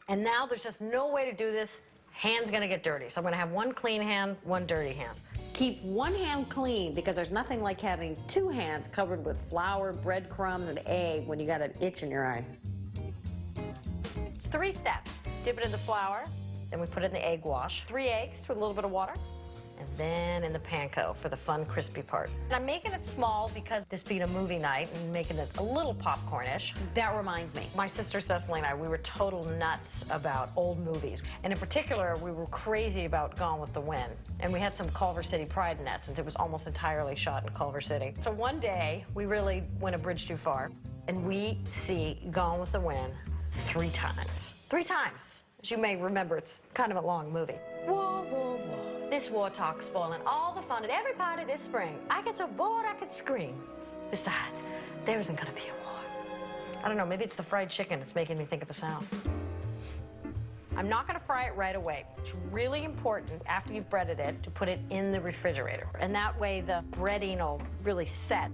And now there's just no way to do this. Hand's gonna get dirty. So I'm gonna have 1 clean hand, 1 dirty hand. Keep 1 hand clean because there's nothing like having 2 hands covered with flour, breadcrumbs, and egg when you got an itch in your eye. It's 3 steps. Dip it in the flour, then we put it in the egg wash. 3 eggs with a little bit of water, and then in the panko for the fun, crispy part. And I'm making it small because this being a movie night and making it a little popcornish. That reminds me, my sister Cecily and I, we were total nuts about old movies. And in particular, we were crazy about Gone with the Wind. And we had some Culver City pride in that since it was almost entirely shot in Culver City. So one day, we really went a bridge too far, and we see Gone with the Wind 3 times. 3 times. As you may remember, it's kind of a long movie. War, war, war. This war talk spoiling all the fun at every party this spring. I get so bored I could scream. Besides, there isn't gonna be a war. I don't know, maybe it's the fried chicken that's making me think of the sound. I'm not gonna fry it right away. It's really important after you've breaded it to put it in the refrigerator. And that way the breading will really set.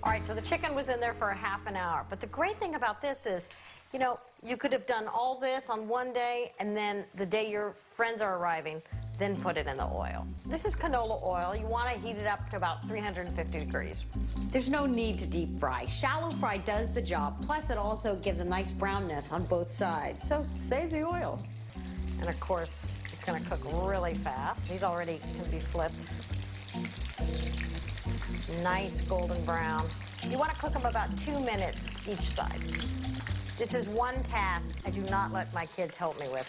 All right, so the chicken was in there for a half an hour. But the great thing about this is, you know, you could have done all this on one day, and then the day your friends are arriving, then put it in the oil. This is canola oil. You want to heat it up to about 350 degrees. There's no need to deep fry. Shallow fry does the job. Plus, it also gives a nice brownness on both sides. So save the oil. And of course, it's going to cook really fast. These already can be flipped. Nice golden brown. You want to cook them about 2 minutes each side. This is one task I do not let my kids help me with.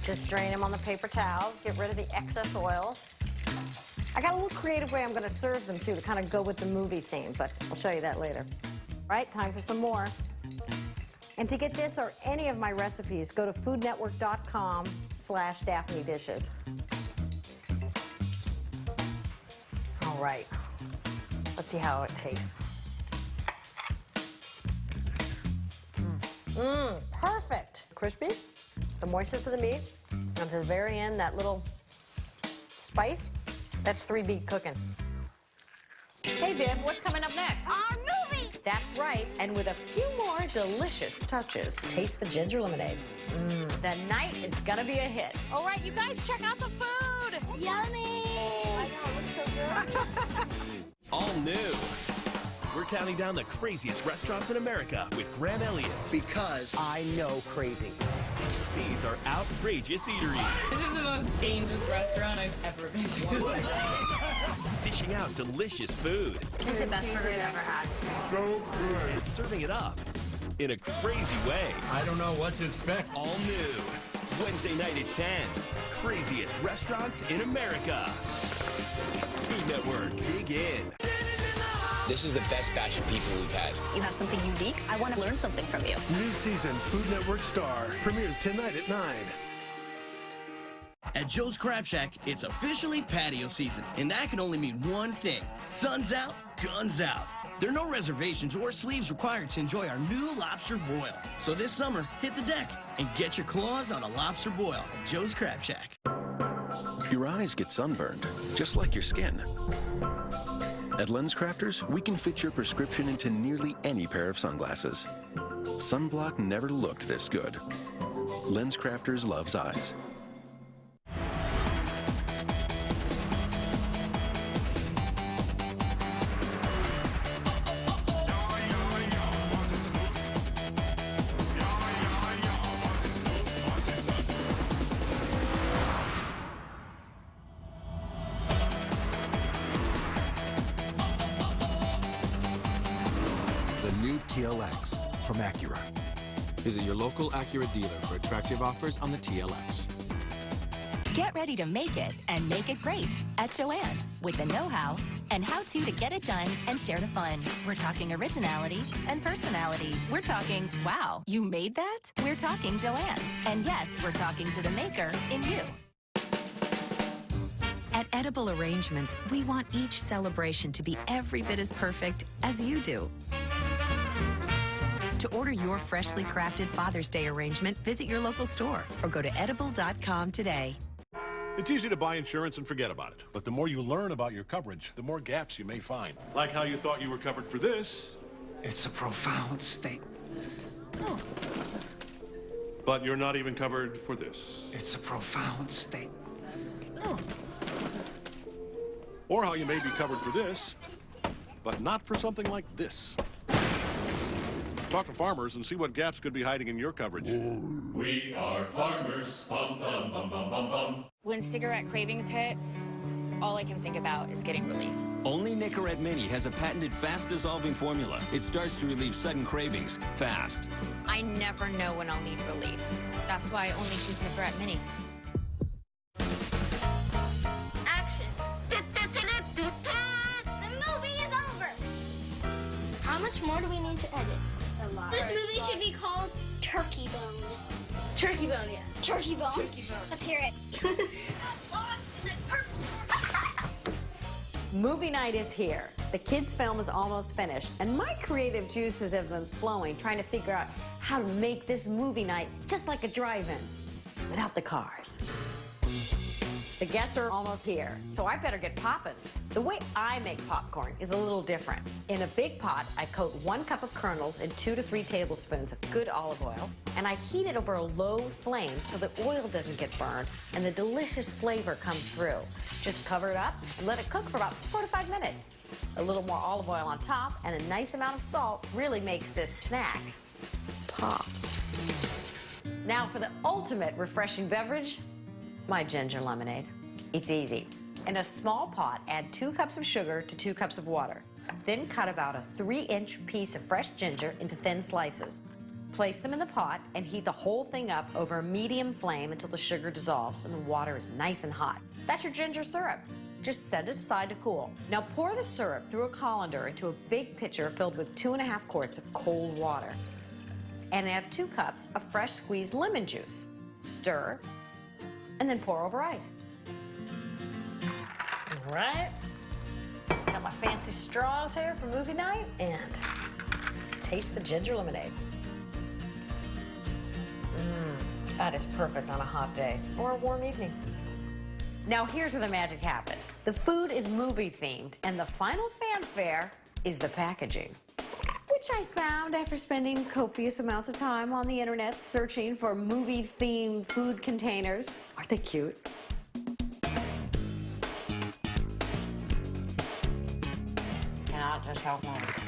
Just drain them on the paper towels, get rid of the excess oil. I got a little creative way I'm going to serve them too to kind of go with the movie theme, but I'll show you that later. All right, time for some more. And to get this or any of my recipes, go to foodnetwork.com/Daphne Dishes. All right, let's see how it tastes. Perfect. Crispy, the moistness of the meat, and at the very end, that little spice, that's 3 beat cooking. Hey, Viv, what's coming up next? Our movie! That's right. And with a few more delicious touches, taste the ginger lemonade. The night is gonna be a hit. All right, you guys, check out the food. Yummy! I know, it looks so good. All new. We're counting down the craziest restaurants in America with Graham Elliott. Because I know crazy. These are outrageous eateries. This is the most dangerous restaurant I've ever been to. Dishing out delicious food. It's the best burger I've ever had. So good. And serving it up in a crazy way. I don't know what to expect. All new. Wednesday night at 10. Craziest restaurants in America. Food Network. Dig in. This is the best batch of people we've had. You have something unique. I want to learn something from you. New season, Food Network Star, premieres tonight at 9. At Joe's Crab Shack, it's officially patio season, and that can only mean one thing. Sun's out, guns out. There are no reservations or sleeves required to enjoy our new lobster boil. So this summer, hit the deck and get your claws on a lobster boil at Joe's Crab Shack. Your eyes get sunburned, just like your skin. At LensCrafters, we can fit your prescription into nearly any pair of sunglasses. Sunblock never looked this good. LensCrafters loves eyes. TLX from Acura. Visit your local Acura dealer for attractive offers on the TLX. Get ready to make it and make it great at Joann with the know-how and how-to to get it done and share the fun. We're talking originality and personality. We're talking, wow, you made that? We're talking Joann. And yes, we're talking to the maker in you. At Edible Arrangements, we want each celebration to be every bit as perfect as you do. To order your freshly crafted Father's Day arrangement, visit your local store or go to edible.com today. It's easy to buy insurance and forget about it. But the more you learn about your coverage, the more gaps you may find. Like how you thought you were covered for this. It's a profound statement. But you're not even covered for this. It's a profound statement. Or how you may be covered for this, but not for something like this. Talk to farmers and see what gaps could be hiding in your coverage. We are farmers. Bum, bum, bum, bum, bum, bum. When cigarette cravings hit, all I can think about is getting relief. Only Nicorette Mini has a patented fast-dissolving formula. It starts to relieve sudden cravings fast. I never know when I'll need relief. That's why I only choose Nicorette Mini. Action! The movie is over! How much more do we need to edit? A lot. This movie should be called Turkey Bone. Turkey Bone, yeah. Turkey Bone? Turkey Bone. Let's hear it. Movie night is here. The kids' film is almost finished, and my creative juices have been flowing, trying to figure out how to make this movie night just like a drive-in, without the cars. The guests are almost here, so I better get popping. The way I make popcorn is a little different. In a big pot, I coat 1 cup of kernels in 2 to 3 tablespoons of good olive oil, and I heat it over a low flame so the oil doesn't get burned and the delicious flavor comes through. Just cover it up and let it cook for about 4 to 5 minutes. A little more olive oil on top and a nice amount of salt really makes this snack pop. Now for the ultimate refreshing beverage, my ginger lemonade. It's easy. In a small pot, add 2 cups of sugar to 2 cups of water. Then cut about a 3-inch piece of fresh ginger into thin slices. Place them in the pot and heat the whole thing up over a medium flame until the sugar dissolves and the water is nice and hot. That's your ginger syrup. Just set it aside to cool. Now pour the syrup through a colander into a big pitcher filled with 2.5 quarts of cold water. And add 2 cups of fresh squeezed lemon juice. Stir, and then pour over ice. All right. Got my fancy straws here for movie night, and let's taste the ginger lemonade. That is perfect on a hot day or a warm evening. Now here's where the magic happens. The food is movie themed, and the final fanfare is the packaging. which I found after spending copious amounts of time on the internet searching for movie-themed food containers. Aren't they cute? Cannot just help myself.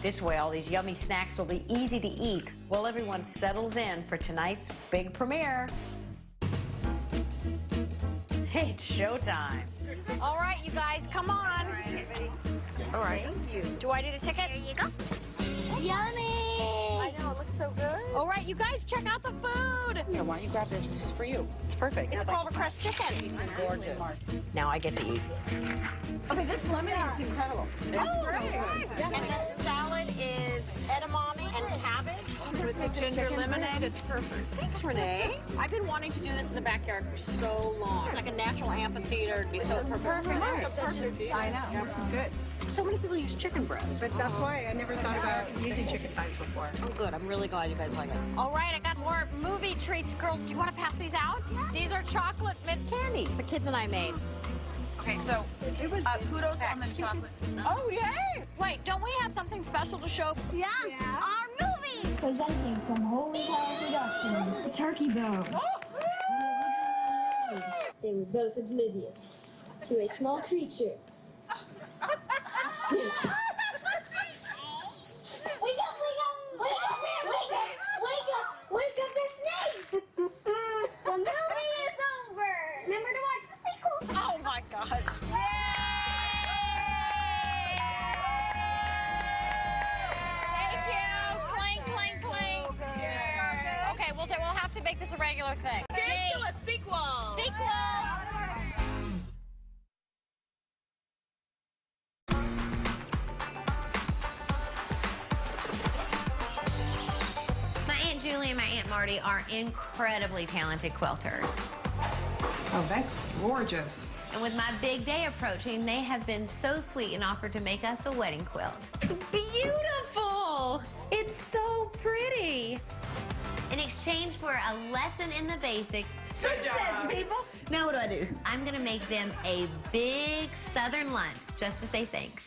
This way, all these yummy snacks will be easy to eat while everyone settles in for tonight's big premiere. It's showtime. All right, you guys, come on. All right. Thank you. Do I need a ticket? There you go. Yummy! I know, it looks so good. All right, you guys, check out the food. Here, why don't you grab this? This is for you. It's perfect. It's Culver Crest chicken. Gorgeous. Now I get to eat. Okay, this lemonade's incredible. It's so good. And the salad is edamame and cabbage. With the ginger lemonade, it's perfect. Thanks, Renee. I've been wanting to do this in the backyard for so long. It's like a natural amphitheater. It'd be so perfect. I know. This is good. So many people use chicken breasts. But that's why I never thought about using chicken thighs before. Oh, good. I'm really glad you guys like it. All right, I got more movie treats. Girls, do you want to pass these out? Yeah. These are chocolate mint candies the kids and I made. Okay, so kudos on the chocolate. Oh, yay! Wait, don't we have something special to show? Yeah, our movie. Presenting from Holy Power Productions, Turkey Bone. They were both oblivious to a small creature. Snake. Wake up, wake up! Wake up, wake up! Wake up! Wake up, there's snakes! The movie is over. Remember to watch the sequel. Oh, my gosh. Thank you. Clink, clink, clink. Okay, we'll have to make this a regular thing. Here's to a sequel. Sequel. My Aunt Julie and my Aunt Marty are incredibly talented quilters. Oh, that's gorgeous. And with my big day approaching, they have been so sweet and offered to make us a wedding quilt. It's beautiful! It's so pretty! In exchange for a lesson in the basics, Success, people! Now what do? I'm gonna make them a big Southern lunch just to say thanks.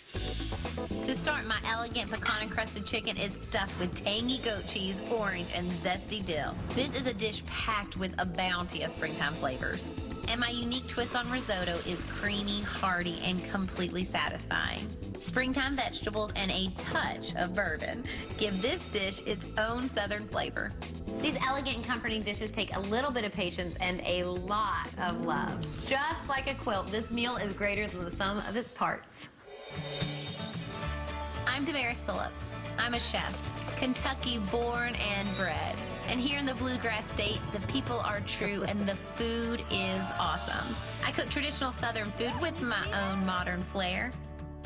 To start, my elegant pecan-encrusted chicken is stuffed with tangy goat cheese, orange, and zesty dill. This is a dish packed with a bounty of springtime flavors. And my unique twist on risotto is creamy, hearty, and completely satisfying. Springtime vegetables and a touch of bourbon give this dish its own Southern flavor. These elegant and comforting dishes take a little bit of patience and a lot of love. Just like a quilt, this meal is greater than the sum of its parts. I'm Damaris Phillips. I'm a chef, Kentucky born and bred. And here in the Bluegrass State, the people are true and the food is awesome. I cook traditional Southern food with my own modern flair.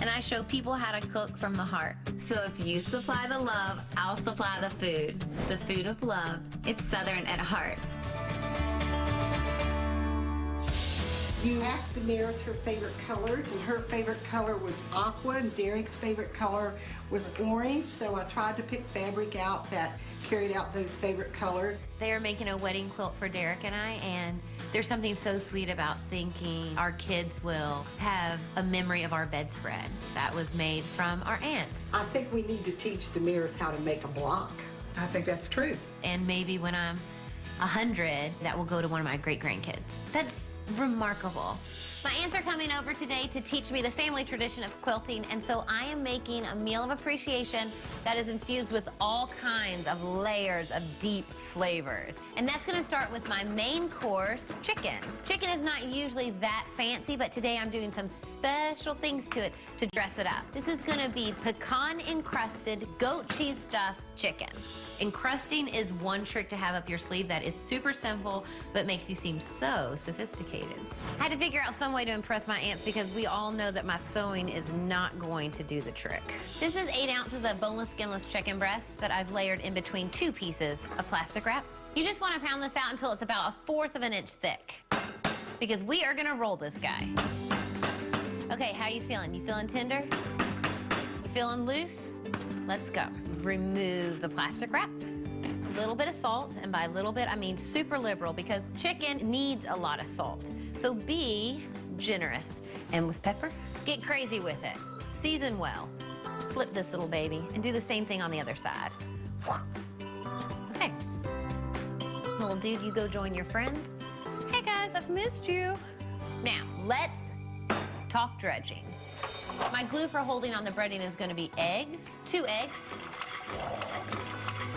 And I show people how to cook from the heart. So if you supply the love, I'll supply the food. The food of love. It's Southern at heart. You asked Damaris her favorite colors, and her favorite color was aqua, and Derek's favorite color was orange, so I tried to pick fabric out that carried out those favorite colors. They are making a wedding quilt for Derek and I, and there's something so sweet about thinking our kids will have a memory of our bedspread that was made from our aunts. I think we need to teach Damaris how to make a block. I think that's true. And maybe when I'm 100, that will go to one of my great-grandkids. That's remarkable. My aunts are coming over today to teach me the family tradition of quilting, and so I am making a meal of appreciation that is infused with all kinds of layers of deep flavors. And that's gonna start with my main course, chicken. Chicken is not usually that fancy, but today I'm doing some special things to it to dress it up. This is gonna be pecan-encrusted, goat cheese stuffed chicken. Encrusting is one trick to have up your sleeve that is super simple, but makes you seem so sophisticated. I had to figure out some way to impress my aunts because we all know that my sewing is not going to do the trick. This is 8 ounces of boneless, skinless chicken breast that I've layered in between 2 pieces of plastic wrap. You just want to pound this out until it's about 1/4 of an inch thick because we are gonna roll this guy. Okay, how you feeling? You feeling tender? You feeling loose? Let's go. Remove the plastic wrap. A little bit of salt, and by little bit, I mean super liberal because chicken needs a lot of salt. So be generous. And with pepper, get crazy with it. Season well. flip this little baby and do the same thing on the other side. Okay. Little dude, you go join your friends. Hey guys, I've missed you. Now, let's talk dredging. My glue for holding on the breading is going to be eggs, 2 eggs.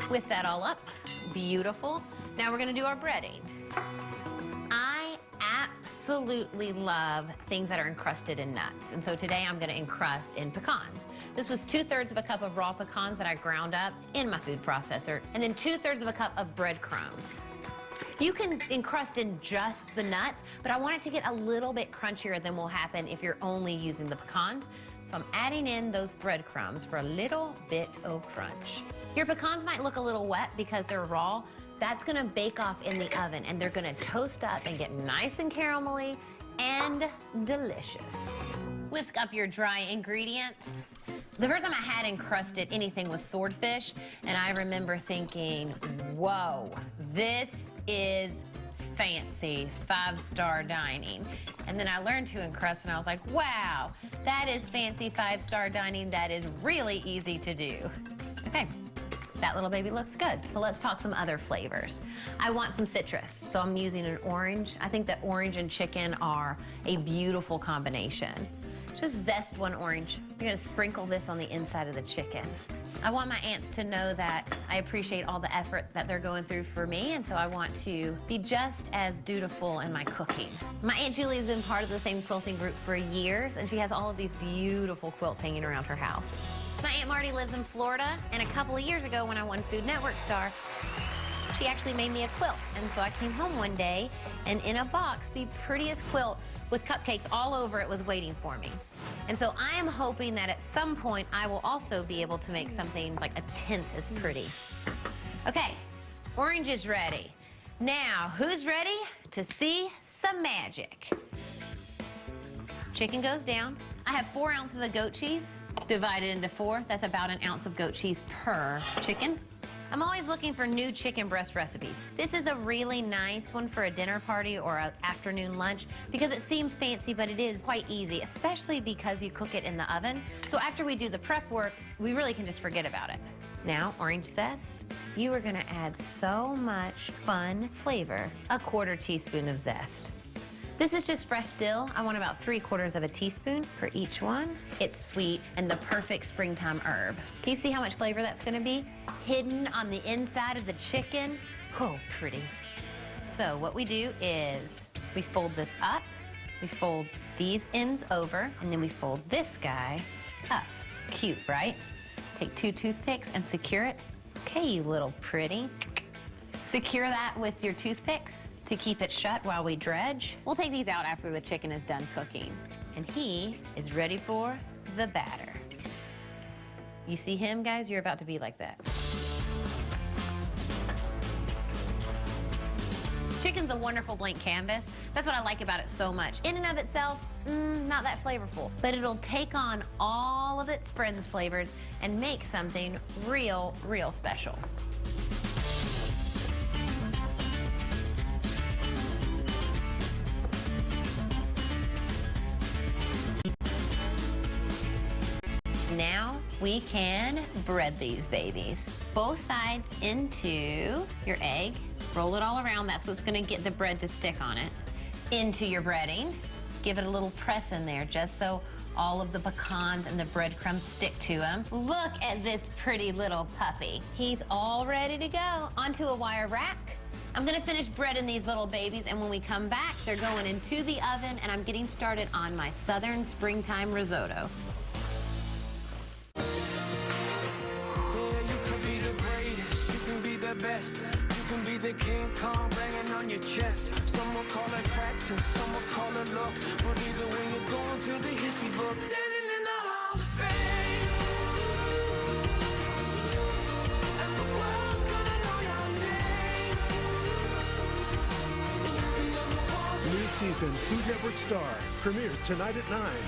Whisk that all up. Beautiful. Now we're going to do our breading. I absolutely love things that are encrusted in nuts. And so today I'm going to encrust in pecans. This was 2/3 of a cup of raw pecans that I ground up in my food processor, and then 2/3 of a cup of breadcrumbs. You can encrust in just the nuts, but I want it to get a little bit crunchier than will happen if you're only using the pecans. So I'm adding in those breadcrumbs for a little bit of crunch. Your pecans might look a little wet because they're raw. That's gonna bake off in the oven and they're gonna toast up and get nice and caramelly and delicious. Whisk up your dry ingredients. The first time I had encrusted anything was swordfish, and I remember thinking, whoa, this is fancy 5-star dining. And then I learned to encrust and I was like, wow, that is fancy 5-star dining. That is really easy to do. Okay, that little baby looks good. But let's talk some other flavors. I want some citrus, so I'm using an orange. I think that orange and chicken are a beautiful combination. Just zest 1 orange. You're gonna sprinkle this on the inside of the chicken. I want my aunts to know that I appreciate all the effort that they're going through for me, and so I want to be just as dutiful in my cooking. My Aunt Julie has been part of the same quilting group for years, and she has all of these beautiful quilts hanging around her house. My Aunt Marty lives in Florida, and a couple of years ago when I won Food Network Star, she actually made me a quilt. And so I came home one day, and in a box, the prettiest quilt with cupcakes all over it was waiting for me. And so I am hoping that at some point I will also be able to make something like a 1/10 as pretty. Okay, orange is ready. Now, who's ready to see some magic? Chicken goes down. I have 4 ounces of goat cheese divided into 4. That's about 1 ounce of goat cheese per chicken. I'm always looking for new chicken breast recipes. This is a really nice one for a dinner party or an afternoon lunch because it seems fancy, but it is quite easy, especially because you cook it in the oven. So after we do the prep work, we really can just forget about it. Now, orange zest. You are gonna add so much fun flavor. 1/4 teaspoon of zest. This is just fresh dill. I want about 3/4 of a teaspoon for each one. It's sweet and the perfect springtime herb. Can you see how much flavor that's gonna be? Hidden on the inside of the chicken. Oh, pretty. So what we do is we fold this up, we fold these ends over, and then we fold this guy up. Cute, right? Take 2 toothpicks and secure it. Okay, you little pretty. Secure that with your toothpicks to keep it shut while we dredge. We'll take these out after the chicken is done cooking. And he is ready for the batter. You see him, guys? You're about to be like that. Chicken's a wonderful blank canvas. That's what I like about it so much. In and of itself, not that flavorful, but it'll take on all of its friends' flavors and make something real, real special. Now we can bread these babies. Both sides into your egg. Roll it all around. That's what's gonna get the bread to stick on it. Into your breading. Give it a little press in there just so all of the pecans and the breadcrumbs stick to them. Look at this pretty little puppy. He's all ready to go. Onto a wire rack. I'm gonna finish breading these little babies, and when we come back, they're going into the oven, and I'm getting started on my Southern Springtime Risotto. Best. You can be the King Kong banging on your chest. Some will call it practice, some will call it luck. But either way, you're going to the history book. Standing in the Hall of Fame. And the world's gonna know your name. New season Food Network Star premieres tonight at 9.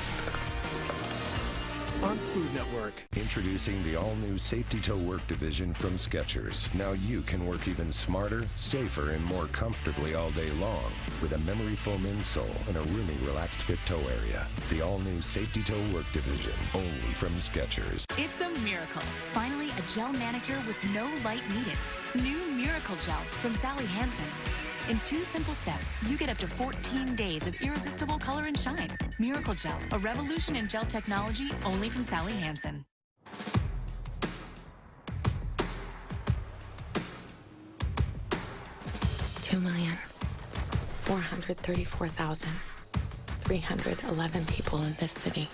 on Food Network. Introducing the all-new Safety Toe Work Division from Skechers. Now you can work even smarter, safer, and more comfortably all day long with a memory foam insole and a roomy, relaxed fit toe area. The all-new Safety Toe Work Division, only from Skechers. It's a miracle. Finally, a gel manicure with no light needed. New Miracle Gel from Sally Hansen. In 2 simple steps, you get up to 14 days of irresistible color and shine. Miracle Gel, a revolution in gel technology only from Sally Hansen. $2,434,311 people in this city.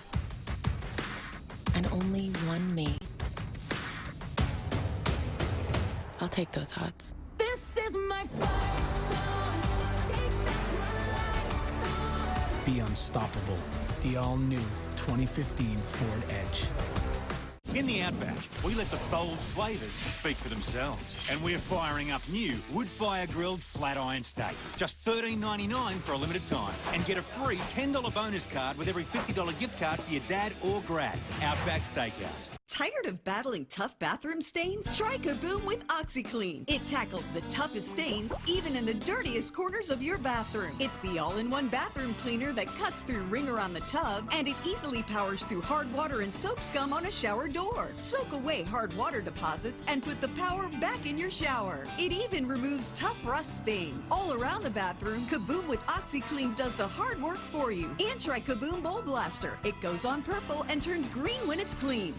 And only one me. I'll take those odds. This is my fight song. Take back my life. Be unstoppable. The all-new 2015 Ford Edge. In the Outback, we let the bold flavours speak for themselves. And we're firing up new wood-fire grilled flat iron steak. Just $13.99 for a limited time. And get a free $10 bonus card with every $50 gift card for your dad or grad. Outback Steakhouse. Tired of battling tough bathroom stains? Try Kaboom with OxyClean. It tackles the toughest stains, even in the dirtiest corners of your bathroom. It's the all-in-one bathroom cleaner that cuts through wringer on the tub, and it easily powers through hard water and soap scum on a shower door. Soak away hard water deposits and put the power back in your shower. It even removes tough rust stains. All around the bathroom, Kaboom with OxyClean does the hard work for you. And try Kaboom Bowl Blaster. It goes on purple and turns green when it's clean.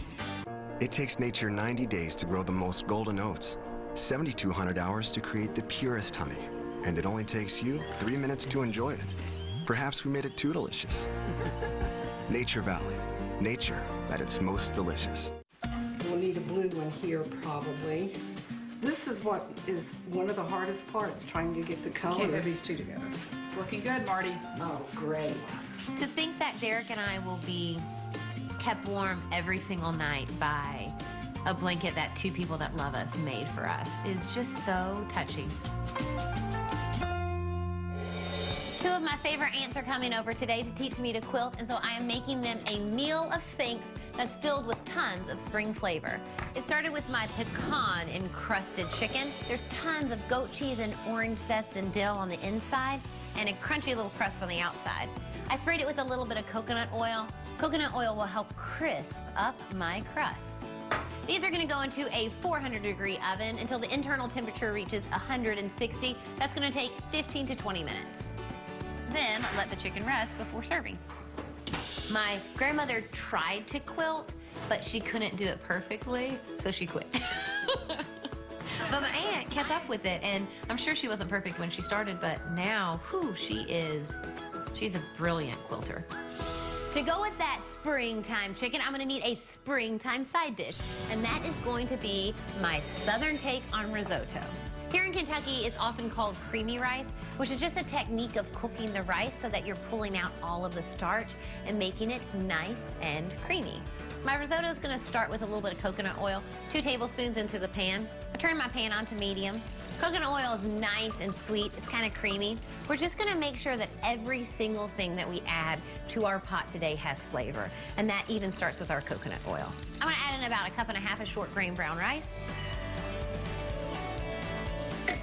It takes nature 90 days to grow the most golden oats, 7,200 hours to create the purest honey, and it only takes you 3 minutes to enjoy it. Perhaps we made it too delicious. Nature Valley, nature at its most delicious. We'll need a blue one here probably. This is what is one of the hardest parts, trying to get the colors. Can't have these two together. It's looking good, Marty. Oh, great. To think that Derek and I will be kept warm every single night by a blanket that 2 people that love us made for us is just so touching. 2 of my favorite aunts are coming over today to teach me to quilt, and so I am making them a meal of thanks that's filled with tons of spring flavor. It started with my pecan encrusted chicken. There's tons of goat cheese and orange zest and dill on the inside and a crunchy little crust on the outside. I sprayed it with a little bit of coconut oil. Coconut oil will help crisp up my crust. These are gonna go into a 400-degree oven until the internal temperature reaches 160. That's gonna take 15 to 20 minutes. Then let the chicken rest before serving. My grandmother tried to quilt, but she couldn't do it perfectly, so she quit. But my aunt kept up with it, and I'm sure she wasn't perfect when she started, but now, she's a brilliant quilter. To go with that springtime chicken, I'm gonna need a springtime side dish, and that is going to be my southern take on risotto. Here in Kentucky, it's often called creamy rice, which is just a technique of cooking the rice so that you're pulling out all of the starch and making it nice and creamy. My risotto is gonna start with a little bit of coconut oil, 2 tablespoons into the pan. I turn my pan on to medium. Coconut oil is nice and sweet, it's kind of creamy. We're just gonna make sure that every single thing that we add to our pot today has flavor, and that even starts with our coconut oil. I'm gonna add in about 1.5 cups of short grain brown rice.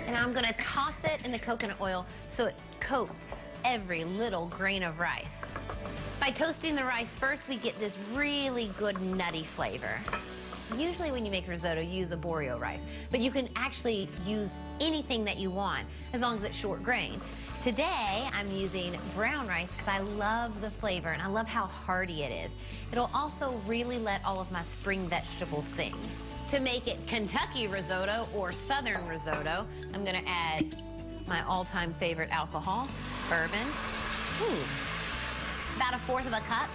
And I'm gonna toss it in the coconut oil so it coats every little grain of rice. By toasting the rice first, we get this really good nutty flavor. Usually when you make risotto, you use arborio rice, but you can actually use anything that you want as long as it's short grain. Today, I'm using brown rice because I love the flavor and I love how hearty it is. It'll also really let all of my spring vegetables sing. To make it Kentucky risotto or Southern risotto, I'm gonna add my all-time favorite alcohol, bourbon. About 1/4 cup.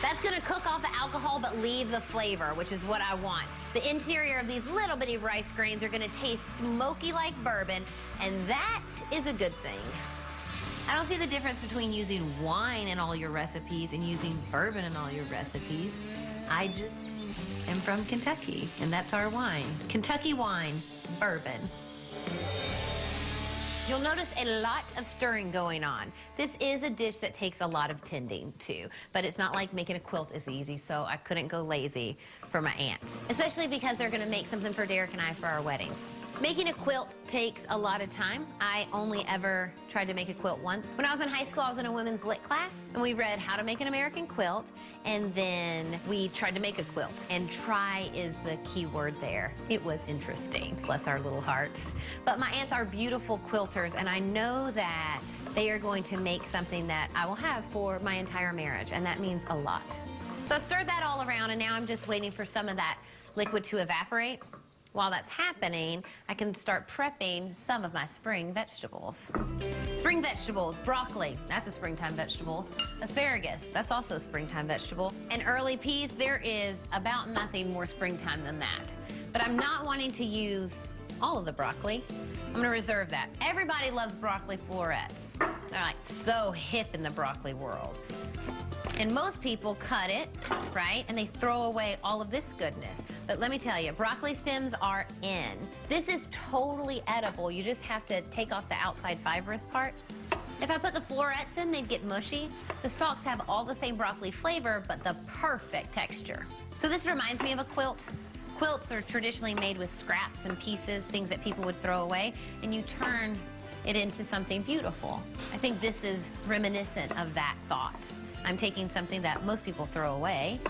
That's gonna cook off the alcohol but leave the flavor, which is what I want. The interior of these little bitty rice grains are gonna taste smoky like bourbon, and that is a good thing. I don't see the difference between using wine in all your recipes and using bourbon in all your recipes. I just am from Kentucky, and that's our wine. Kentucky wine, bourbon. You'll notice a lot of stirring going on. This is a dish that takes a lot of tending too, but it's not like making a quilt is easy, so I couldn't go lazy for my aunts, especially because they're gonna make something for Derek and I for our wedding. Making a quilt takes a lot of time. I only ever tried to make a quilt once. When I was in high school, I was in a women's lit class, and we read How to Make an American Quilt, and then we tried to make a quilt. And try is the key word there. It was interesting, bless our little hearts. But my aunts are beautiful quilters, and I know that they are going to make something that I will have for my entire marriage, and that means a lot. So I stirred that all around, and now I'm just waiting for some of that liquid to evaporate. While that's happening, I can start prepping some of my spring vegetables. Spring vegetables, broccoli, that's a springtime vegetable. Asparagus, that's also a springtime vegetable. And early peas, there is about nothing more springtime than that. But I'm not wanting to use all of the broccoli. I'm gonna reserve that. Everybody loves broccoli florets. They're like so hip in the broccoli world. And most people cut it, right? And they throw away all of this goodness. But let me tell you, broccoli stems are in. This is totally edible. You just have to take off the outside fibrous part. If I put the florets in, they'd get mushy. The stalks have all the same broccoli flavor, but the perfect texture. So this reminds me of a quilt. Quilts are traditionally made with scraps and pieces, things that people would throw away, and you turn it into something beautiful. I think this is reminiscent of that thought. I'm taking something that most people throw away,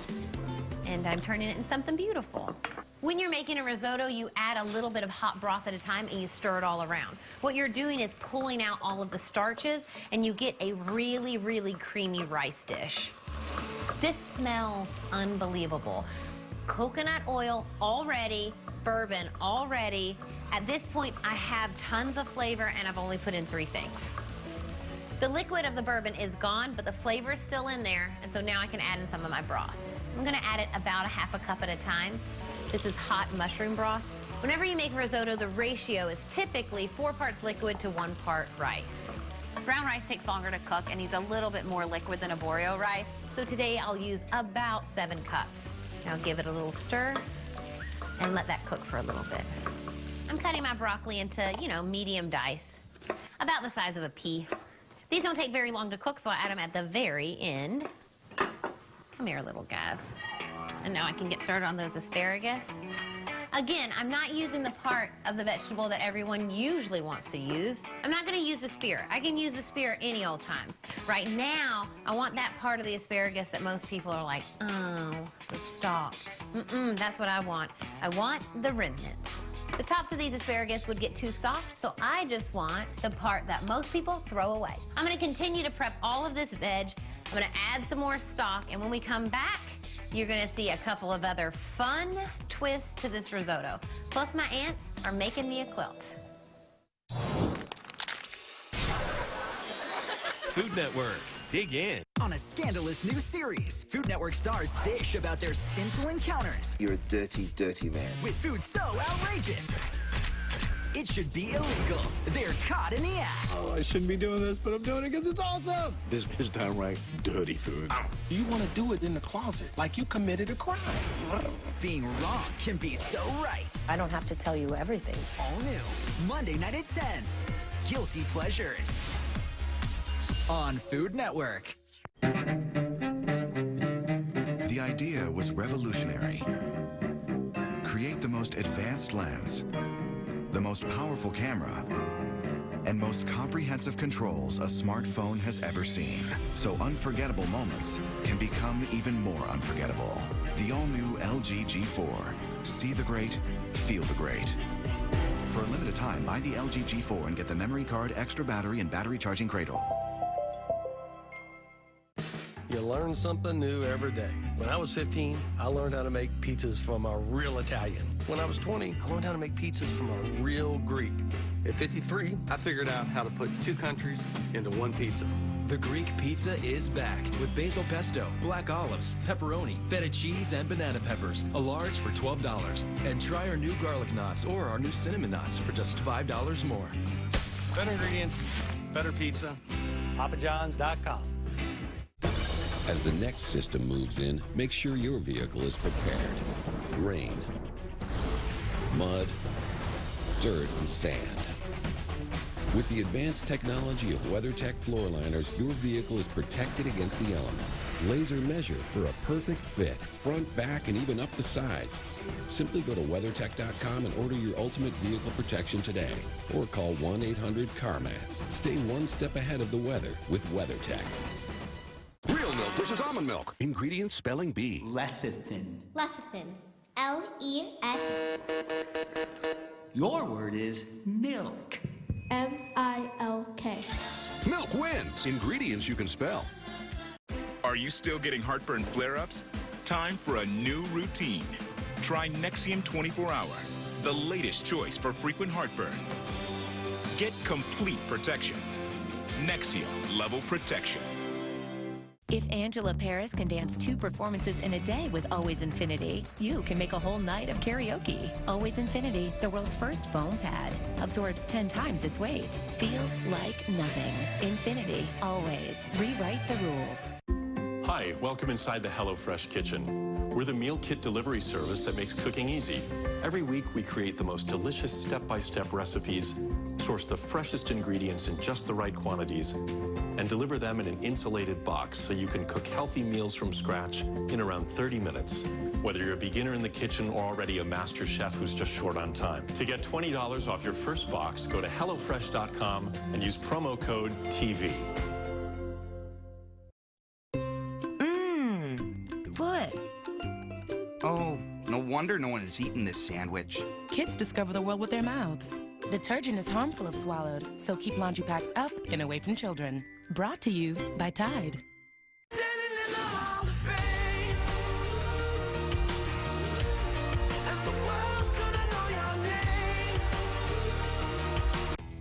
and I'm turning it into something beautiful. When you're making a risotto, you add a little bit of hot broth at a time and you stir it all around. What you're doing is pulling out all of the starches, and you get a really, really creamy rice dish. This smells unbelievable. Coconut oil already, bourbon already. At this point, I have tons of flavor, and I've only put in 3 things. The liquid of the bourbon is gone, but the flavor is still in there, and so now I can add in some of my broth. I'm gonna add it about a half a cup at a time. This is hot mushroom broth. Whenever you make risotto, the ratio is typically 4 parts liquid to 1 part rice. Brown rice takes longer to cook and needs a little bit more liquid than a borio rice, so today I'll use about 7 cups. Now give it a little stir and let that cook for a little bit. I'm cutting my broccoli into, medium dice, about the size of a pea. These don't take very long to cook, so I add them at the very end. Come here, little guys. And now I can get started on those asparagus. Again, I'm not using the part of the vegetable that everyone usually wants to use. I'm not gonna use the spear. I can use the spear any old time. Right now, I want that part of the asparagus that most people are like, oh, the stalk. That's what I want. I want the remnants. The tops of these asparagus would get too soft, so I just want the part that most people throw away. I'm gonna continue to prep all of this veg. I'm gonna add some more stock, and when we come back, you're gonna see a couple of other fun twists to this risotto. Plus, my aunts are making me a quilt. Food Network, dig in. On a scandalous new series, Food Network stars dish about their sinful encounters. You're a dirty, dirty man. With food so outrageous, it should be illegal. They're caught in the act. Oh, I shouldn't be doing this, but I'm doing it because it's awesome. This is downright dirty food. You want to do it in the closet like you committed a crime. Being wrong can be so right. I don't have to tell you everything. All new, Monday night at 10. Guilty Pleasures on Food Network. The idea was revolutionary. Create the most advanced lens, the most powerful camera, and most comprehensive controls a smartphone has ever seen. So unforgettable moments can become even more unforgettable. The all-new LG G4. See the great, feel the great. For a limited time, buy the LG G4 and get the memory card, extra battery, and battery charging cradle. You learn something new every day. When I was 15, I learned how to make pizzas from a real Italian. When I was 20, I learned how to make pizzas from a real Greek. At 53, I figured out how to put 2 countries into 1 pizza. The Greek pizza is back with basil pesto, black olives, pepperoni, feta cheese, and banana peppers. A large for $12. And try our new garlic knots or our new cinnamon knots for just $5 more. Better ingredients, better pizza, papajohns.com. As the next system moves in, make sure your vehicle is prepared. Rain, mud, dirt, and sand. With the advanced technology of WeatherTech floor liners, your vehicle is protected against the elements. Laser measured for a perfect fit, front, back, and even up the sides. Simply go to WeatherTech.com and order your ultimate vehicle protection today. Or call 1-800-CarMats. Stay one step ahead of the weather with WeatherTech. Real milk versus almond milk. Ingredients spelling bee. Lecithin. Lecithin. L-E-S. Your word is milk. M-I-L-K. Milk wins. Ingredients you can spell. Are you still getting heartburn flare-ups? Time for a new routine. Try Nexium 24-Hour, the latest choice for frequent heartburn. Get complete protection. Nexium Level Protection. If Angela Paris can dance 2 performances in a day with Always Infinity, you can make a whole night of karaoke. Always Infinity, the world's first foam pad. Absorbs 10 times its weight. Feels like nothing. Infinity, always. Rewrite the rules. Hi, welcome inside the HelloFresh kitchen. We're the meal kit delivery service that makes cooking easy. Every week we create the most delicious step-by-step recipes, source the freshest ingredients in just the right quantities, and deliver them in an insulated box so you can cook healthy meals from scratch in around 30 minutes. Whether you're a beginner in the kitchen or already a master chef who's just short on time. To get $20 off your first box, go to HelloFresh.com and use promo code TV. Foot. Oh, no wonder no one has eaten this sandwich. Kids discover the world with their mouths. Detergent is harmful if swallowed, so keep laundry packs up and away from children. Brought to you by Tide.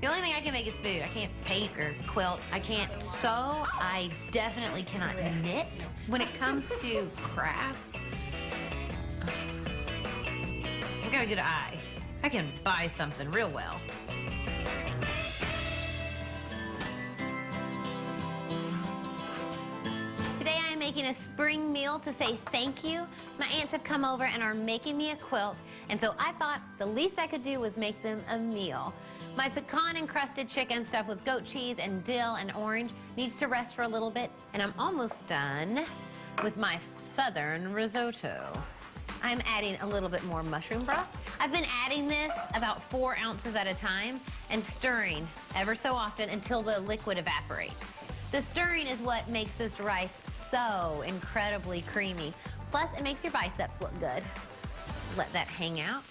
The only thing I can make is food. I can't paint or quilt. I can't sew. I definitely cannot knit. When it comes to crafts, I've got a good eye. I can buy something real well. Today I am making a spring meal to say thank you. My aunts have come over and are making me a quilt, and so I thought the least I could do was make them a meal. My pecan-encrusted chicken stuffed with goat cheese and dill and orange needs to rest for a little bit, and I'm almost done with my southern risotto. I'm adding a little bit more mushroom broth. I've been adding this about 4 ounces at a time and stirring ever so often until the liquid evaporates. The stirring is what makes this rice so incredibly creamy. Plus, it makes your biceps look good. Let that hang out.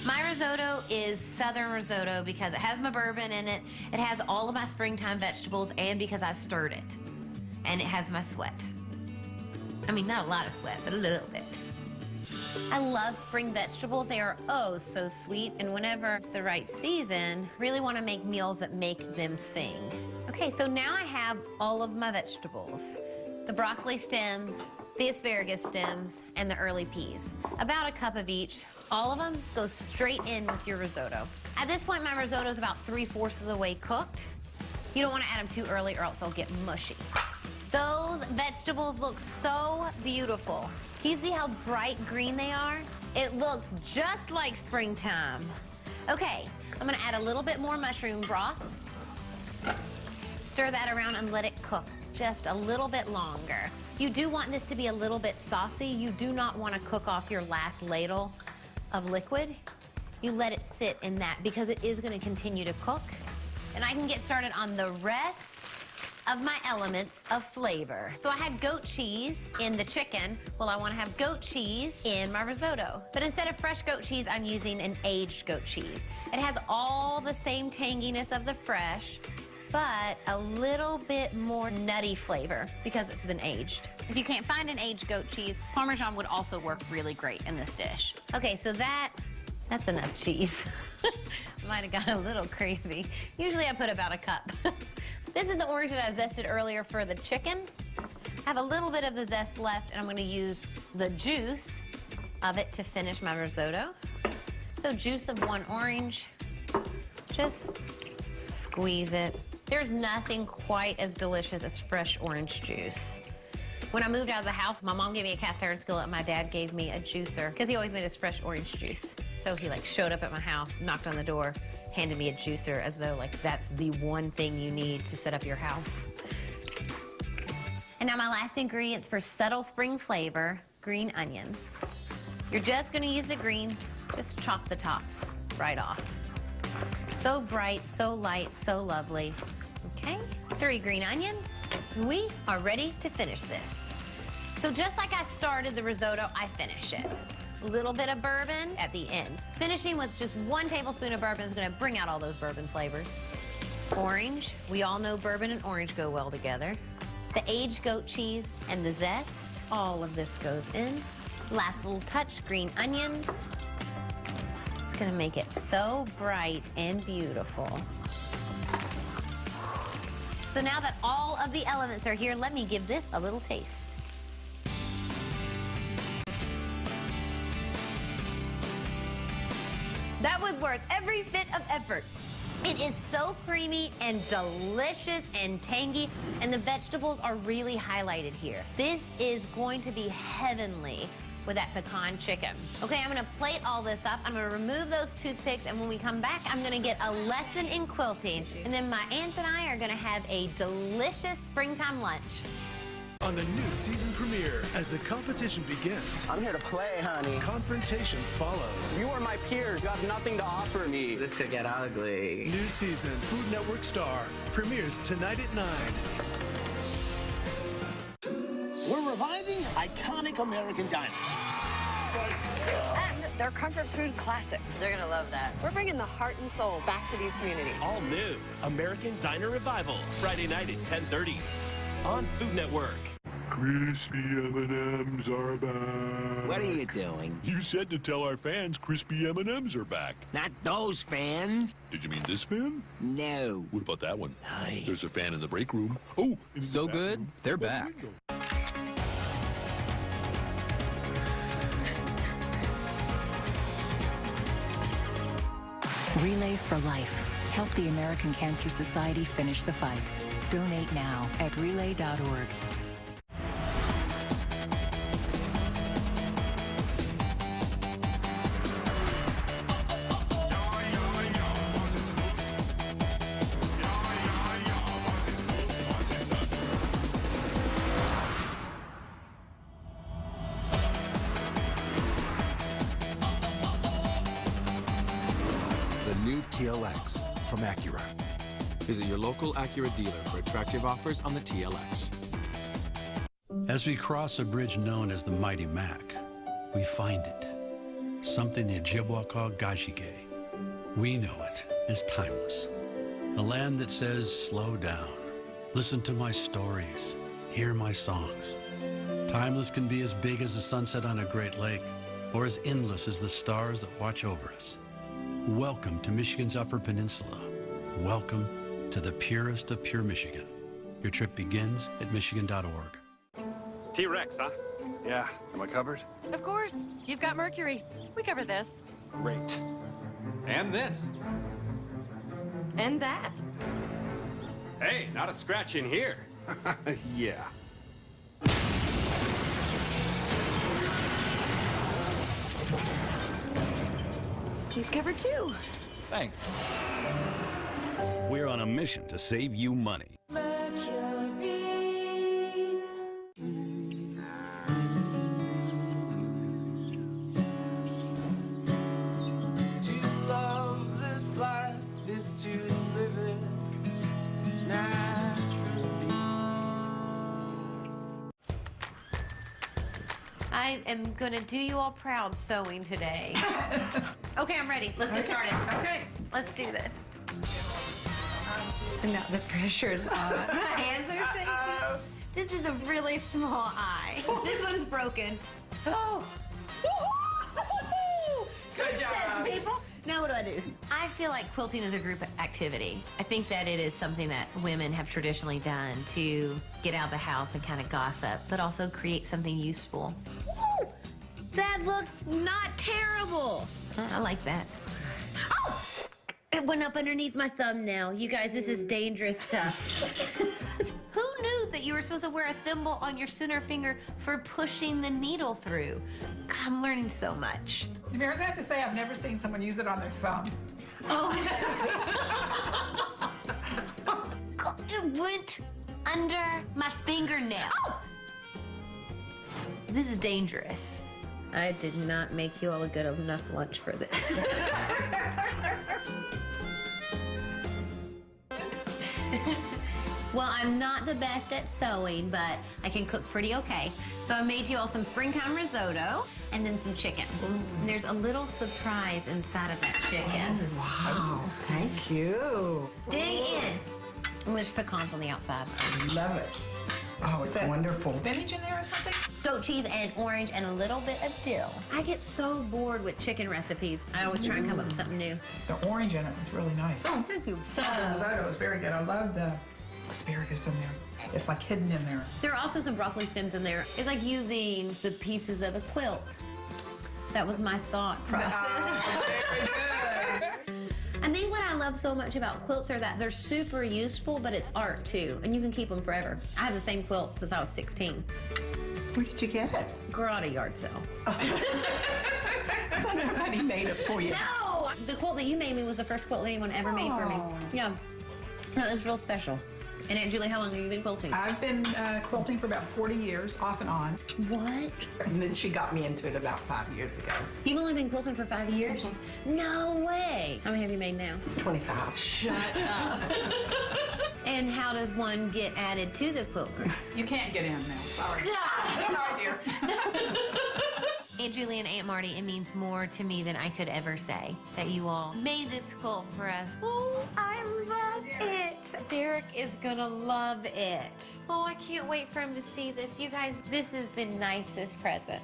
My risotto is southern risotto because it has my bourbon in it, it has all of my springtime vegetables, and because I stirred it. And it has my sweat. I mean, not a lot of sweat, but a little bit. I love spring vegetables. They are oh so sweet, and whenever it's the right season, really want to make meals that make them sing. Okay, so now I have all of my vegetables. The broccoli stems, the asparagus stems, and the early peas. About a cup of each. All of them go straight in with your risotto. At this point, my risotto is about 3/4 of the way cooked. You don't want to add them too early or else they'll get mushy. Those vegetables look so beautiful. Can you see how bright green they are? It looks just like springtime. Okay, I'm gonna add a little bit more mushroom broth. Stir that around and let it cook just a little bit longer. You do want this to be a little bit saucy. You do not want to cook off your last ladle of liquid. You let it sit in that because it is going to continue to cook. And I can get started on the rest of my elements of flavor. So I had goat cheese in the chicken. Well, I want to have goat cheese in my risotto. But instead of fresh goat cheese, I'm using an aged goat cheese. It has all the same tanginess of the fresh, but a little bit more nutty flavor because it's been aged. If you can't find an aged goat cheese, Parmesan would also work really great in this dish. Okay, so that's enough cheese. Might have got a little crazy. Usually I put about a cup. This is the orange that I zested earlier for the chicken. I have a little bit of the zest left, and I'm gonna use the juice of it to finish my risotto. So juice of 1 orange, just squeeze it. There's nothing quite as delicious as fresh orange juice. When I moved out of the house, my mom gave me a cast iron skillet and my dad gave me a juicer because he always made us fresh orange juice. So he like showed up at my house, knocked on the door, handed me a juicer as though like that's the one thing you need to set up your house. And now my last ingredients for subtle spring flavor, green onions. You're just gonna use the greens, just chop the tops right off. So bright, so light, so lovely. Okay, 3 green onions. We are ready to finish this. So just like I started the risotto, I finish it. A little bit of bourbon at the end. Finishing with just 1 tablespoon of bourbon is gonna bring out all those bourbon flavors. Orange, we all know bourbon and orange go well together. The aged goat cheese and the zest, all of this goes in. Last little touch, green onions. It's gonna make it so bright and beautiful. So now that all of the elements are here, let me give this a little taste. That was worth every bit of effort. It is so creamy and delicious and tangy, and the vegetables are really highlighted here. This is going to be heavenly with that pecan chicken. Okay, I'm gonna plate all this up. I'm gonna remove those toothpicks, and when we come back, I'm gonna get a lesson in quilting, and then my aunt and I are gonna have a delicious springtime lunch. On the new season premiere, as the competition begins. I'm here to play, honey. Confrontation follows. You are my peers. You have nothing to offer me. This could get ugly. New season, Food Network Star, premieres tonight at 9. We're reviving iconic American diners. And they're comfort food classics. They're gonna love that. We're bringing the heart and soul back to these communities. All new American Diner Revival, Friday night at 10:30 on Food Network. Crispy M&Ms are back. What are you doing? You said to tell our fans crispy M&Ms are back. Not those fans. Did you mean this fan? No. What about that one? There's a fan in the break room. Oh, so good, they're back. Relay for Life. Help the American Cancer Society finish the fight. Donate now at relay.org. The new TLX from Acura. Visit your local Acura dealer for attractive offers on the TLX. As we cross a bridge known as the Mighty Mac, we find it. Something the Ojibwaka Gajige. We know it as timeless. A land that says, slow down. Listen to my stories. Hear my songs. Timeless can be as big as the sunset on a great lake, or as endless as the stars that watch over us. Welcome to Michigan's Upper Peninsula. Welcome to the purest of pure Michigan. Your trip begins at michigan.org. T-Rex, huh? Yeah, am I covered? Of course. You've got Mercury. We cover this. Great. And this. And that. Hey, not a scratch in here. Yeah. He's covered too. Thanks. We're on a mission to save you money. I am gonna do you all proud sewing today. Okay, I'm ready. Let's get started. Okay. Let's do this. Now the pressure's on. My hands are shaking. This is a really small eye. This one's broken. Oh. Good job. People. Now what do? I feel like quilting is a group activity. I think that it is something that women have traditionally done to get out of the house and kind of gossip, but also create something useful. Woo! That looks not terrible. I like that. Oh! It went up underneath my thumbnail. You guys, this is dangerous stuff. Who knew that you were were supposed to wear a thimble on your center finger for pushing the needle through. God, I'm learning so much. I have to say, I've never seen someone use it on their thumb. Oh. God, it went under my fingernail. Oh. This is dangerous. I did not make you all a good enough lunch for this. Well, I'm not the best at sewing, but I can cook pretty okay. So I made you all some springtime risotto and then some chicken. And there's a little surprise inside of that chicken. Oh, wow. Thank you. Dig in. And there's pecans on the outside. I love it. Oh, it's wonderful. Spinach in there or something? Goat cheese and orange and a little bit of dill. I get so bored with chicken recipes. I always try and come up with something new. The orange in it was really nice. Oh, thank you. So, the risotto is very good. I love the asparagus in there. It's like hidden in there. There are also some broccoli stems in there. It's like using the pieces of a quilt. That was my thought process. Very good. I think what I love so much about quilts are that they're super useful, but it's art too, and you can keep them forever. I have the same quilt since I was 16. Where did you get it? Garage yard sale. So nobody made it for you. No! The quilt that you made me was the first quilt that anyone ever made for me. Yeah. That was real special. And Aunt Julie, how long have you been quilting? I've been quilting for about 40 years, off and on. What? And then she got me into it about 5 years ago. You've only been quilting for 5 years? No way. How many have you made now? 25. Shut up. And how does one get added to the quilt group? You can't get in now. Sorry. Sorry, dear. Aunt Julie and Aunt Marty, it means more to me than I could ever say that you all made this quilt for us. Oh, I love it. Derek is gonna love it. Oh, I can't wait for him to see this. You guys, this is the nicest present.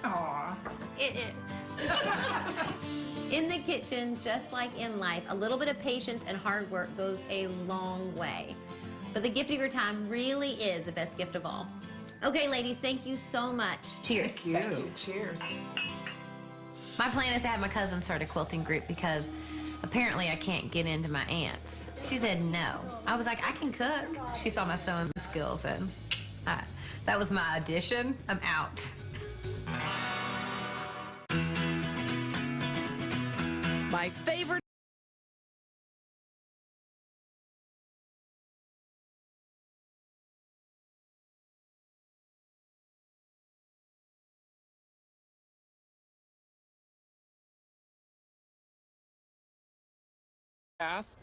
Aw. It is. In the kitchen, just like in life, a little bit of patience and hard work goes a long way. But the gift of your time really is the best gift of all. Okay, ladies, thank you so much. Cheers. Thank you. Thank you. Cheers. My plan is to have my cousin start a quilting group because apparently I can't get into my aunt's. She said no. I was like, I can cook. She saw my sewing skills and that was my audition. I'm out. My favorite.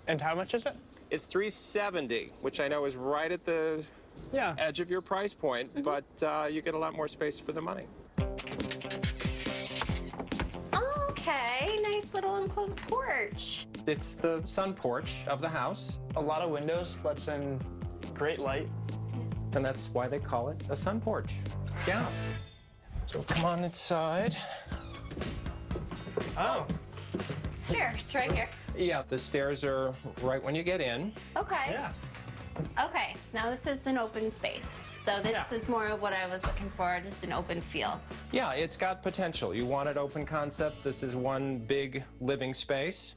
And how much is it? It's $370, which I know is right at the edge of your price point, but you get a lot more space for the money. Okay, nice little enclosed porch. It's the sun porch of the house. A lot of windows lets in great light. And that's why they call it a sun porch. Yeah. So come on inside. Oh. Stairs right here. Yeah, the stairs are right when you get in. Okay. Yeah. Okay, now this is an open space. So this is more of what I was looking for, just an open feel. Yeah, it's got potential. You want an open concept. This is one big living space.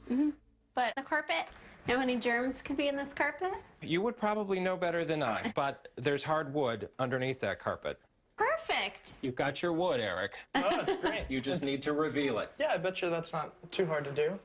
But the carpet, you know how many germs could be in this carpet? You would probably know better than I, but there's hard wood underneath that carpet. Perfect. You've got your wood, Eric. Oh, that's great. You just need to reveal it. Yeah, I bet you that's not too hard to do.